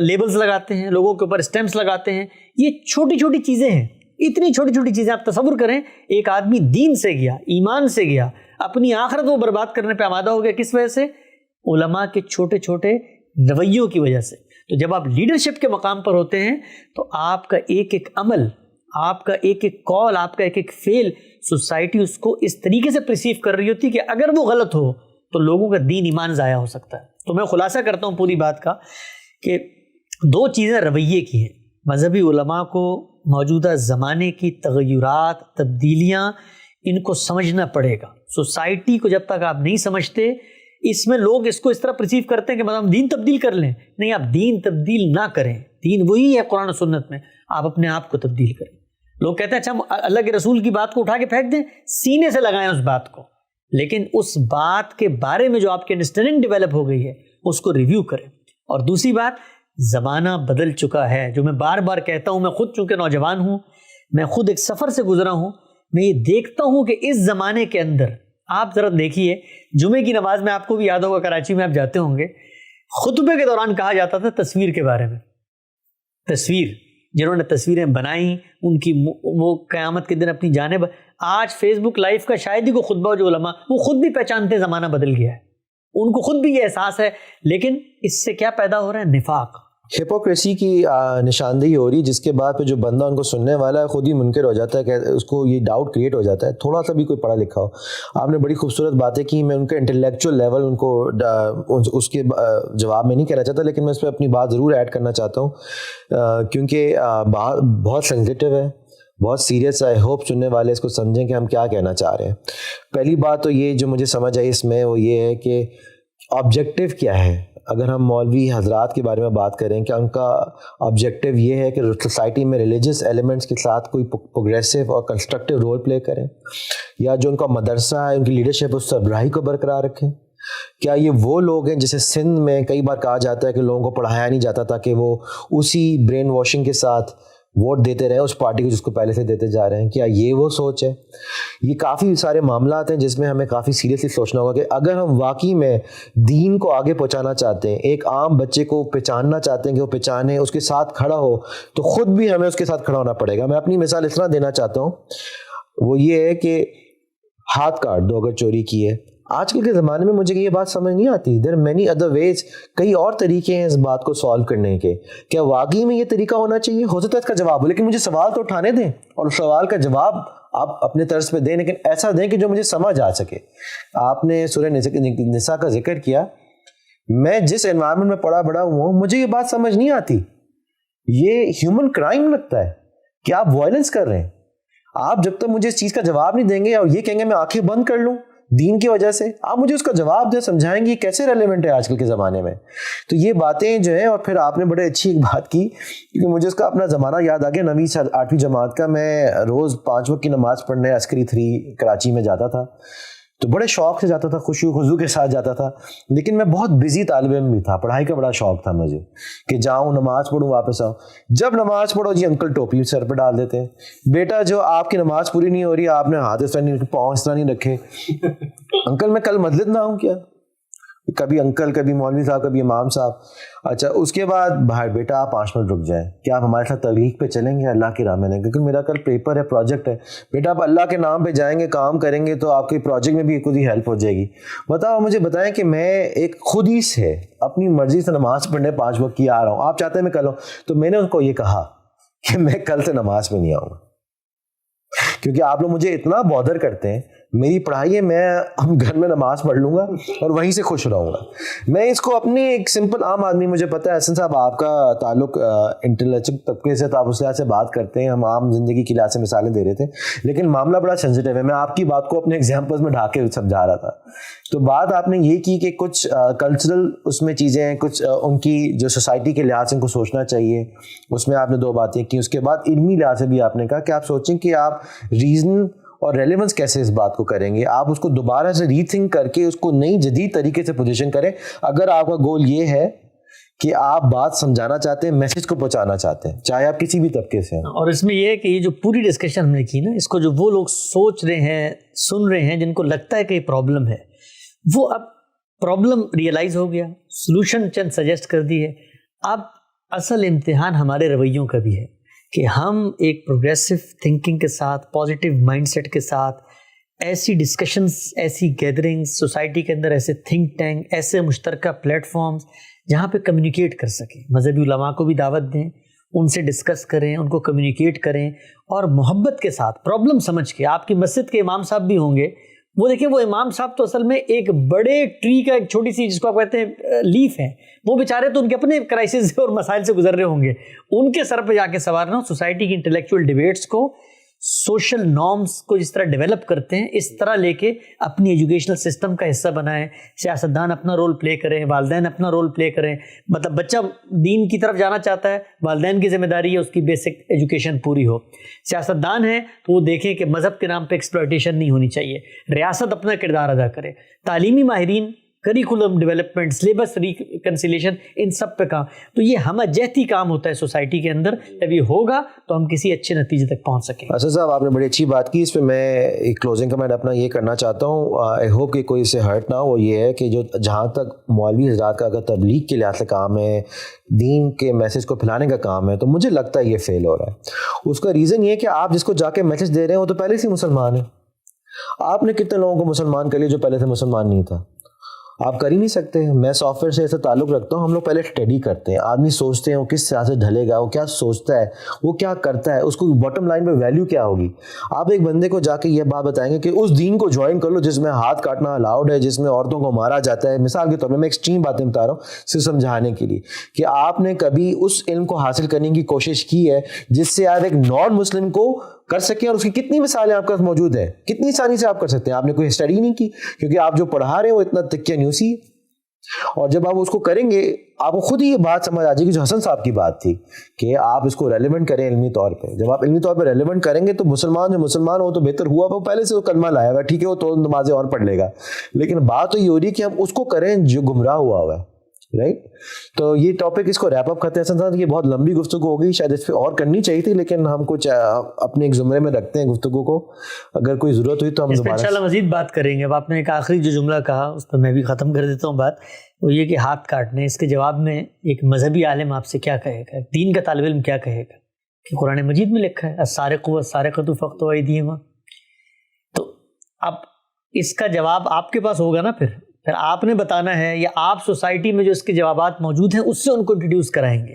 لیبلز لگاتے ہیں، لوگوں کے اوپر اسٹیمپس لگاتے ہیں. یہ چھوٹی چھوٹی چیزیں ہیں، اتنی چھوٹی چھوٹی چیزیں. آپ تصور کریں ایک آدمی دین سے گیا، ایمان سے گیا، اپنی آخرت کو برباد کرنے پہ آمادہ ہو گیا. کس وجہ سے؟ علماء کے چھوٹے چھوٹے رویوں کی وجہ سے. تو جب آپ لیڈرشپ کے مقام پر ہوتے ہیں تو آپ کا ایک ایک عمل، آپ کا ایک ایک کال، آپ کا ایک ایک فعل، سوسائٹی اس کو اس طریقے سے پرسیو کر رہی ہوتی کہ اگر وہ غلط ہو تو لوگوں کا دین ایمان ضائع ہو سکتا ہے. تو میں خلاصہ کرتا ہوں پوری بات کا کہ 2 چیزیں رویے کی ہیں. مذہبی علماء کو موجودہ زمانے کی تغیرات، تبدیلیاں، ان کو سمجھنا پڑے گا. سوسائٹی کو جب تک آپ نہیں سمجھتے، اس میں لوگ اس کو اس طرح پرسیو کرتے ہیں کہ مطلب ہم دین تبدیل کر لیں. نہیں، آپ دین تبدیل نہ کریں. دین وہی ہے قرآن و سنت میں، آپ اپنے آپ کو تبدیل کریں. لوگ کہتے ہیں اچھا ہم اللہ کے رسول کی بات کو اٹھا کے پھینک دیں, سینے سے لگائیں اس بات کو, لیکن اس بات کے بارے میں جو آپ کی انڈرسٹینڈنگ ڈیولپ ہو گئی ہے اس کو ریویو کریں. اور دوسری بات, زمانہ بدل چکا ہے, جو میں بار بار کہتا ہوں, میں خود چونکہ نوجوان ہوں, میں خود ایک سفر سے گزرا ہوں, میں یہ دیکھتا ہوں کہ اس زمانے کے اندر آپ ذرا دیکھیے, جمعے کی نماز میں آپ کو بھی یاد ہوگا کراچی میں آپ جاتے ہوں گے, خطبے کے دوران کہا جاتا تھا تصویر کے بارے میں, تصویر جنہوں نے تصویریں بنائیں ان کی وہ قیامت کے دن اپنی جانب. آج فیس بک لائیو کا شاید ہی کو خطبہ جو علماء وہ خود بھی پہچانتے ہیں زمانہ بدل گیا ہے, ان کو خود بھی یہ احساس ہے, لیکن اس سے کیا پیدا ہو رہا ہے, نفاق, ہپوکریسی کی نشاندہی ہو رہی, جس کے بعد پہ جو بندہ ان کو سننے والا ہے خود ہی منکر ہو جاتا ہے, کہ اس کو یہ ڈاؤٹ کریٹ ہو جاتا ہے تھوڑا سا بھی کوئی پڑھا لکھا ہو. آپ نے بڑی خوبصورت باتیں کی, میں ان کا انٹلیکچوئل لیول ان کو اس کے جواب میں نہیں کہنا چاہتا, لیکن میں اس پہ اپنی بات ضرور ایڈ کرنا چاہتا ہوں, کیونکہ بہت سینسیٹیو ہے, بہت سیریس ہے. آئی ہوپ سننے والے اس کو سمجھیں کہ ہم کیا کہنا چاہ رہے ہیں. پہلی بات تو یہ جو مجھے سمجھ آئی اس میں وہ یہ ہے کہ آبجیکٹیو کیا ہے. اگر ہم مولوی حضرات کے بارے میں بات کریں کہ ان کا آبجیکٹیو یہ ہے کہ سوسائٹی میں ریلیجس ایلیمنٹس کے ساتھ کوئی پروگریسو اور کنسٹرکٹیو رول پلے کریں, یا جو ان کا مدرسہ ہے ان کی لیڈرشپ اس سربراہی کو برقرار رکھیں. کیا یہ وہ لوگ ہیں جسے سندھ میں کئی بار کہا جاتا ہے کہ لوگوں کو پڑھایا نہیں جاتا تاکہ وہ اسی برین واشنگ کے ساتھ ووٹ دیتے رہیں اس پارٹی کو جس کو پہلے سے دیتے جا رہے ہیں, کیا یہ وہ سوچ ہے؟ یہ کافی سارے معاملات ہیں جس میں ہمیں کافی سیریسلی سوچنا ہوگا کہ اگر ہم واقعی میں دین کو آگے پہنچانا چاہتے ہیں, ایک عام بچے کو پہچاننا چاہتے ہیں کہ وہ پہچانے, اس کے ساتھ کھڑا ہو, تو خود بھی ہمیں اس کے ساتھ کھڑا ہونا پڑے گا. میں اپنی مثال اس طرح دینا چاہتا ہوں, وہ یہ ہے کہ ہاتھ کاٹ دو اگر چوری کی ہے. آج کل کے زمانے میں مجھے یہ بات سمجھ نہیں آتی. دیر مینی ادر ویز, کئی اور طریقے ہیں اس بات کو سالو کرنے کے. کیا واقعی میں یہ طریقہ ہونا چاہیے؟ ہو سکتا ہے اس کا جواب ہو, لیکن مجھے سوال تو اٹھانے دیں اور اس سوال کا جواب آپ اپنے طرز پہ دیں, لیکن ایسا دیں کہ جو مجھے سمجھ آ سکے. آپ نے سورہ نساء کا ذکر کیا, میں جس انوائرمنٹ میں پڑا بڑا ہوں مجھے یہ بات سمجھ نہیں آتی. یہ ہیومن کرائم لگتا ہے کہ آپ وائلنس کر رہے ہیں. آپ جب تک مجھے اس چیز کا جواب نہیں دیں گے اور یہ کہیں گے میں آنکھیں بند کر لوں دین کی وجہ سے, آپ مجھے اس کا جواب دیں, سمجھائیں گے یہ کیسے ریلیونٹ ہے آج کل کے زمانے میں. تو یہ باتیں جو ہیں, اور پھر آپ نے بڑے اچھی ایک بات کی, کیونکہ مجھے اس کا اپنا زمانہ یاد آ گیا. 9ویں سے 8ویں جماعت کا میں روز 5 وقت کی نماز پڑھنے عسکری 3 کراچی میں جاتا تھا, تو بڑے شوق سے جاتا تھا, خوشی خضو کے ساتھ جاتا تھا. لیکن میں بہت بزی طالب علم بھی تھا, پڑھائی کا بڑا شوق تھا مجھے کہ جاؤں نماز پڑھوں واپس آؤں. جب نماز پڑھو جی انکل ٹوپی سر پہ ڈال دیتے ہیں, بیٹا جو آپ کی نماز پوری نہیں ہو رہی, آپ نے ہاتھ اس طرح نہیں رکھے, پاؤں اس طرح نہیں رکھے, انکل میں کل مسجد نہ آؤں کیا؟ کبھی انکل, کبھی مولوی صاحب, کبھی امام صاحب. اچھا اس کے بعد بھائی بیٹا آپ 5 منٹ رک جائیں, کیا آپ ہمارے ساتھ تبلیغ پہ چلیں گے اللہ کی راہ میں؟ نہیں, کیونکہ میرا کل پیپر ہے, پروجیکٹ ہے. بیٹا آپ اللہ کے نام پہ جائیں گے, کام کریں گے تو آپ کے پروجیکٹ میں بھی خود ہی ہیلپ ہو جائے گی. بتاؤ مجھے بتائیں کہ میں ایک خود ہی سے اپنی مرضی سے نماز پڑھنے 5 وقت کی آ رہا ہوں, آپ چاہتے ہیں میں کل ہوں, تو میں نے ان کو یہ کہا کہ میں کل سے نماز پہ نہیں آؤں گا, کیونکہ آپ لوگ مجھے اتنا بادر کرتے ہیں. میری پڑھائی ہے, میں ہم گھر میں نماز پڑھ لوں گا اور وہیں سے خوش رہوں گا. میں اس کو اپنی ایک سمپل عام آدمی, مجھے پتا ہے حسن صاحب آپ کا تعلق انٹلیکچوئل طبقے سے, تو آپ اس لحاظ سے بات کرتے ہیں, ہم عام زندگی کی لحاظ سے مثالیں دے رہے تھے, لیکن معاملہ بڑا سینسیٹیو ہے. میں آپ کی بات کو اپنے ایگزامپلز میں ڈھا کے سمجھا رہا تھا. تو بات آپ نے یہ کی کہ کچھ کلچرل اس میں چیزیں ہیں, کچھ ان کی جو سوسائٹی کے لحاظ سے ان کو سوچنا چاہیے, اس میں آپ نے 2 باتیں کی. اس کے بعد علمی لحاظ سے بھی آپ نے کہا کہ آپ سوچیں کہ آپ ریزن اور ریلیونس کیسے اس بات کو کریں گے, آپ اس کو دوبارہ سے ری تھنک کر کے اس کو نئی جدید طریقے سے پوزیشن کریں. اگر آپ کا گول یہ ہے کہ آپ بات سمجھانا چاہتے ہیں, میسج کو پہنچانا چاہتے ہیں, چاہے آپ کسی بھی طبقے سے ہیں. اور اس میں یہ ہے کہ یہ جو پوری ڈسکشن ہم نے کی نا, اس کو جو وہ لوگ سوچ رہے ہیں, سن رہے ہیں, جن کو لگتا ہے کہ یہ پرابلم ہے, وہ اب پرابلم ریئلائز ہو گیا, سلوشن چند سجیسٹ کر دی ہے. اب اصل امتحان ہمارے رویوں کا بھی ہے کہ ہم ایک پروگریسو تھنکنگ کے ساتھ, پازیٹیو مائنڈ سیٹ کے ساتھ, ایسی ڈسکشنز, ایسی گیدرنگز سوسائٹی کے اندر, ایسے تھنک ٹینک, ایسے مشترکہ پلیٹ فارمز جہاں پہ کمیونیکیٹ کر سکیں. مذہبی علماء کو بھی دعوت دیں, ان سے ڈسکس کریں, ان کو کمیونیکیٹ کریں, اور محبت کے ساتھ پرابلم سمجھ کے. آپ کی مسجد کے امام صاحب بھی ہوں گے, وہ دیکھیں وہ امام صاحب تو اصل میں ایک بڑے ٹری کا ایک چھوٹی سی, جس کو آپ کہتے ہیں لیف ہے, وہ بیچارے تو ان کے اپنے کرائسس اور مسائل سے گزر رہے ہوں گے, ان کے سر پہ جا کے سوار نہ ہو. سوسائٹی کی انٹلیکچوئل ڈیبیٹس کو سوشل نارمز کو جس طرح ڈیولپ کرتے ہیں اس طرح لے کے اپنی ایجوکیشنل سسٹم کا حصہ بنائیں. سیاستدان اپنا رول پلے کریں, والدین اپنا رول پلے کریں. مطلب بچہ دین کی طرف جانا چاہتا ہے, والدین کی ذمہ داری ہے اس کی بیسک ایجوکیشن پوری ہو. سیاستدان ہیں تو وہ دیکھیں کہ مذہب کے نام پہ ایکسپلائٹیشن نہیں ہونی چاہیے. ریاست اپنا کردار ادا کرے. تعلیمی ماہرین, کریکولم ڈیولپمنٹ, سلیبس ریکنسیلیشن, ان سب پہ کام. تو یہ ہمہ جہتی کام ہوتا ہے سوسائٹی کے اندر. جب یہ ہوگا تو ہم کسی اچھے نتیجے تک پہنچ سکیں. اسد صاحب آپ نے بڑی اچھی بات کی. اس پہ میں ایک کلوزنگ کمنٹ اپنا یہ کرنا چاہتا ہوں. آئی ہوپ کہ کوئی اس سے ہرٹ نہ ہو. وہ یہ ہے کہ جو جہاں تک مولوی حضرات کا اگر تبلیغ کے لحاظ سے کام ہے, دین کے میسج کو پھیلانے کا کام ہے, تو مجھے لگتا ہے یہ فیل ہو رہا ہے. اس کا ریزن یہ ہے کہ آپ جس کو جا کے میسج دے رہے ہیں وہ تو پہلے سے مسلمان ہے. آپ نے کتنے لوگوں کو مسلمان کر لیا جو پہلے سے مسلمان نہیں تھا؟ آپ کر ہی نہیں سکتے. میں سافٹ ویئر سے ایسا تعلق رکھتا ہوں, ہم لوگ پہلے اسٹڈی کرتے ہیں. آدمی سوچتے ہیں وہ کس طرح سے ڈھلے گا, وہ کیا سوچتا ہے, وہ کیا کرتا ہے, اس کو باٹم لائن پہ ویلیو کیا ہوگی. آپ ایک بندے کو جا کے یہ بات بتائیں گے کہ اس دین کو جوائن کر لو جس میں ہاتھ کاٹنا الاؤڈ ہے, جس میں عورتوں کو مارا جاتا ہے. مثال کے طور پہ میں ایکسٹریم باتیں بتا رہا ہوں صرف سمجھانے کے لیے کہ آپ نے کبھی اس علم کو حاصل کرنے کی کوشش کی ہے جس سے آپ ایک نان مسلم کو کر سکیں, اور اس کی کتنی مثالیں آپ کے پاس موجود ہیں, کتنی آسانی سے آپ کر سکتے ہیں. آپ نے کوئی اسٹڈی نہیں کی کیونکہ آپ جو پڑھا رہے ہیں وہ اتنا تکیہ نیوسی ہے. اور جب آپ اس کو کریں گے آپ کو خود ہی یہ بات سمجھ آ جائے گی جو حسن صاحب کی بات تھی کہ آپ اس کو ریلیونٹ کریں علمی طور پہ. جب آپ علمی طور پہ ریلیونٹ کریں گے تو مسلمان جو مسلمان ہو تو بہتر ہوا, وہ پہلے سے وہ کلمہ لایا ہوا, ٹھیک ہے وہ تو نمازیں اور پڑھ لے گا, لیکن بات تو یہ ہو رہی ہے کہ ہم اس کو کریں جو گمراہ ہوا ہے. رائٹ. تو یہ ٹاپک اس کو ریپ اپ کرتے ہیں. حسن صاحب یہ بہت لمبی گفتگو ہو گئی, شاید اس پہ اور کرنی چاہیے تھی, لیکن ہم کچھ اپنے ایک زمرے میں رکھتے ہیں گفتگو کو. اگر کوئی ضرورت ہوئی تو ہم دوبارہ انشاءاللہ مزید بات کریں گے. اب آپ نے ایک آخری جو جملہ کہا اس پہ میں بھی ختم کر دیتا ہوں بات, وہ یہ کہ ہاتھ کاٹنے. اس کے جواب میں ایک مذہبی عالم آپ سے کیا کہے گا, دین کا طالب علم کیا کہے گا کہ قرآن مجید میں لکھا ہے السارق والسارقۃ فاقطعوا ایدیہما. تو اب اس کا جواب آپ کے پاس ہوگا نا, پھر آپ نے بتانا ہے, یا آپ سوسائٹی میں جو اس کے جوابات موجود ہیں اس سے ان کو انٹروڈیوس کرائیں گے.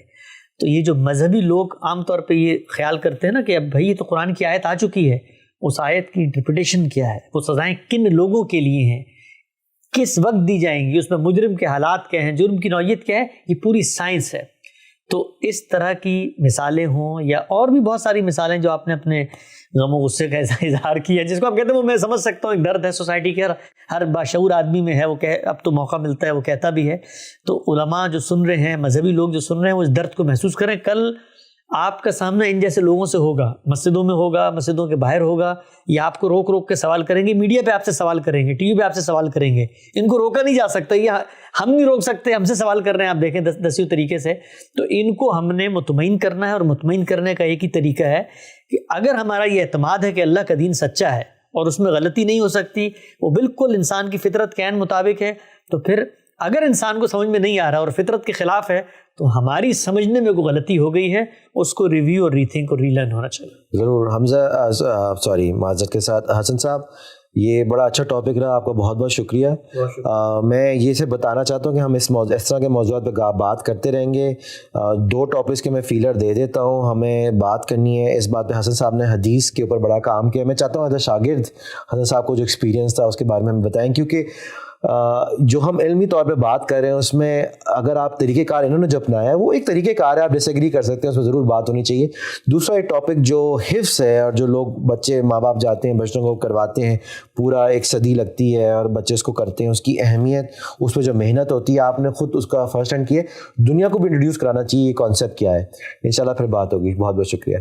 تو یہ جو مذہبی لوگ عام طور پہ یہ خیال کرتے ہیں نا کہ اب بھائی یہ تو قرآن کی آیت آ چکی ہے, اس آیت کی انٹرپریٹیشن کیا ہے, وہ سزائیں کن لوگوں کے لیے ہیں, کس وقت دی جائیں گی, اس میں مجرم کے حالات کیا ہیں, جرم کی نوعیت کیا ہے, یہ پوری سائنس ہے. تو اس طرح کی مثالیں ہوں یا اور بھی بہت ساری مثالیں جو آپ نے اپنے غم و غصے کا اظہار کیا, جس کو آپ کہتے ہیں وہ میں سمجھ سکتا ہوں, ایک درد ہے سوسائٹی کے ہر باشعور آدمی میں ہے, وہ اب تو موقع ملتا ہے وہ کہتا بھی ہے. تو علماء جو سن رہے ہیں, مذہبی لوگ جو سن رہے ہیں, وہ اس درد کو محسوس کریں. کل آپ کا سامنا ان جیسے لوگوں سے ہوگا, مسجدوں میں ہوگا, مسجدوں کے باہر ہوگا, یا آپ کو روک روک کے سوال کریں گے, میڈیا پہ آپ سے سوال کریں گے, ٹی وی پہ آپ سے سوال کریں گے. ان کو روکا نہیں جا سکتا, یہ ہم نہیں روک سکتے, ہم سے سوال کر رہے ہیں, آپ دیکھیں دسیوں طریقے سے. تو ان کو ہم نے مطمئن کرنا ہے, اور مطمئن کرنے کا ایک ہی طریقہ ہے کہ اگر ہمارا یہ اعتماد ہے کہ اللہ کا دین سچا ہے اور اس میں غلطی نہیں ہو سکتی, وہ بالکل انسان کی فطرت کے عین مطابق ہے, تو پھر اگر انسان کو سمجھ میں نہیں آ رہا اور فطرت کے خلاف ہے تو ہماری سمجھنے میں کوئی غلطی ہو گئی ہے, اس کو ریویو اور ری تھنک اور ری لرن ہونا چاہیے. ضرور. حمزہ معذرت کے ساتھ حسن صاحب, یہ بڑا اچھا ٹاپک رہا, آپ کا بہت بہت شکریہ. میں یہ سے بتانا چاہتا ہوں کہ ہم اس طرح کے موضوعات پہ بات کرتے رہیں گے. 2 ٹاپکس کے میں فیلر دے دیتا ہوں, ہمیں بات کرنی ہے اس بات پہ. حسن صاحب نے حدیث کے اوپر بڑا کام کیا, میں چاہتا ہوں ایز اے شاگرد حسن صاحب کو جو ایکسپیرینس تھا اس کے بارے میں ہمیں بتائیں, کیونکہ جو ہم علمی طور پہ بات کر رہے ہیں اس میں اگر آپ طریقہ کار انہوں نے جو اپنایا ہے وہ ایک طریقہ کار ہے, آپ ڈس ایگری کر سکتے ہیں, اس میں ضرور بات ہونی چاہیے. دوسرا ایک ٹاپک جو حفظ ہے, اور جو لوگ بچے ماں باپ جاتے ہیں بچوں کو کرواتے ہیں, پورا 1 صدی لگتی ہے اور بچے اس کو کرتے ہیں, اس کی اہمیت, اس پہ جو محنت ہوتی ہے, آپ نے خود اس کا فرسٹ ہینڈ کی ہے, دنیا کو بھی انٹروڈیوس کرانا چاہیے یہ کانسیپٹ کیا ہے. انشاءاللہ پھر بات ہوگی. بہت بہت شکریہ.